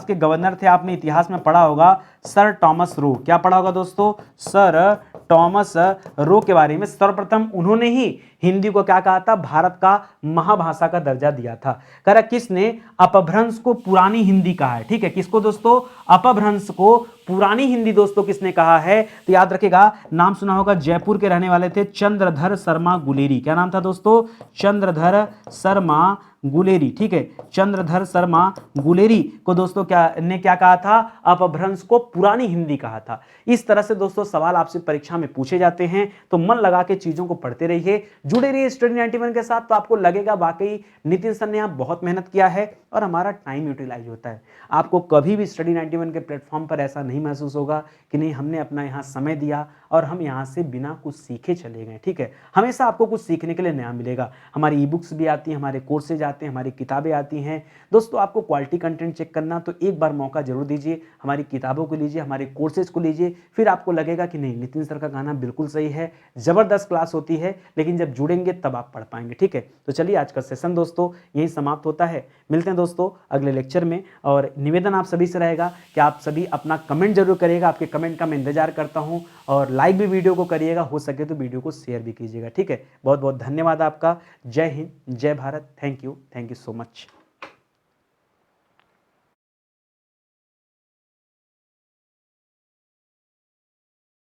के गवर्नर थे, आपने इतिहास में पढ़ा होगा, सर टॉमस रो। क्या पढ़ा होगा दोस्तों, सर टॉमस रो के बारे में। सर्वप्रथम उन्होंने ही हिंदी को क्या कहा था, भारत का महाभाषा का दर्जा दिया था। कह रहा किसने, अपभ्रंश को पुरानी हिंदी कहा है। ठीक है, किसको दोस्तों, अपभ्रंश को पुरानी हिंदी दोस्तों किसने कहा है, तो याद रखेगा नाम सुना होगा, जयपुर के रहने वाले थे चंद्रधर शर्मा गुलेरी। क्या नाम था दोस्तों, चंद्रधर शर्मा गुलेरी। ठीक है, चंद्रधर शर्मा गुलेरी को दोस्तों क्या कहा था, अपभ्रंश को पुरानी हिंदी कहा था। इस तरह से दोस्तों सवाल आपसे परीक्षा में पूछे जाते हैं, तो मन लगा के चीजों को पढ़ते रहिए, जुड़े रहिए स्टडी 91 के साथ। तो आपको लगेगा वाकई नितिन सर ने यहाँ बहुत मेहनत किया है और हमारा टाइम यूटिलाइज होता है। आपको कभी भी स्टडी 91 के प्लेटफॉर्म पर ऐसा नहीं महसूस होगा कि नहीं हमने अपना यहाँ समय दिया और हम यहाँ से बिना कुछ सीखे चले गए। ठीक है, हमेशा आपको कुछ सीखने के लिए नया मिलेगा। हमारी ई बुक्स भी आती हैं, हमारे कोर्सेज आते हैं, हमारी किताबें आती हैं। दोस्तों आपको क्वालिटी कंटेंट चेक करना, तो एक बार मौका जरूर दीजिए, हमारी किताबों को लीजिए, हमारे कोर्सेज को लीजिए, फिर आपको लगेगा कि नहीं नितिन सर का गाना बिल्कुल सही है, जबरदस्त क्लास होती है, लेकिन जब जुड़ेंगे तब आप पढ़ पाएंगे। ठीक है, तो चलिए आज का सेशन दोस्तों यही समाप्त होता है। मिलते हैं दोस्तों अगले लेक्चर में, और निवेदन आप सभी से रहेगा कि आप सभी अपना कमेंट जरूर करिएगा, आपके कमेंट का मैं इंतजार करता हूं, और लाइक भी वीडियो को करिएगा, हो सके तो वीडियो को शेयर भी कीजिएगा। ठीक है, बहुत बहुत धन्यवाद आपका। जय हिंद, जय Bharat, thank you so much.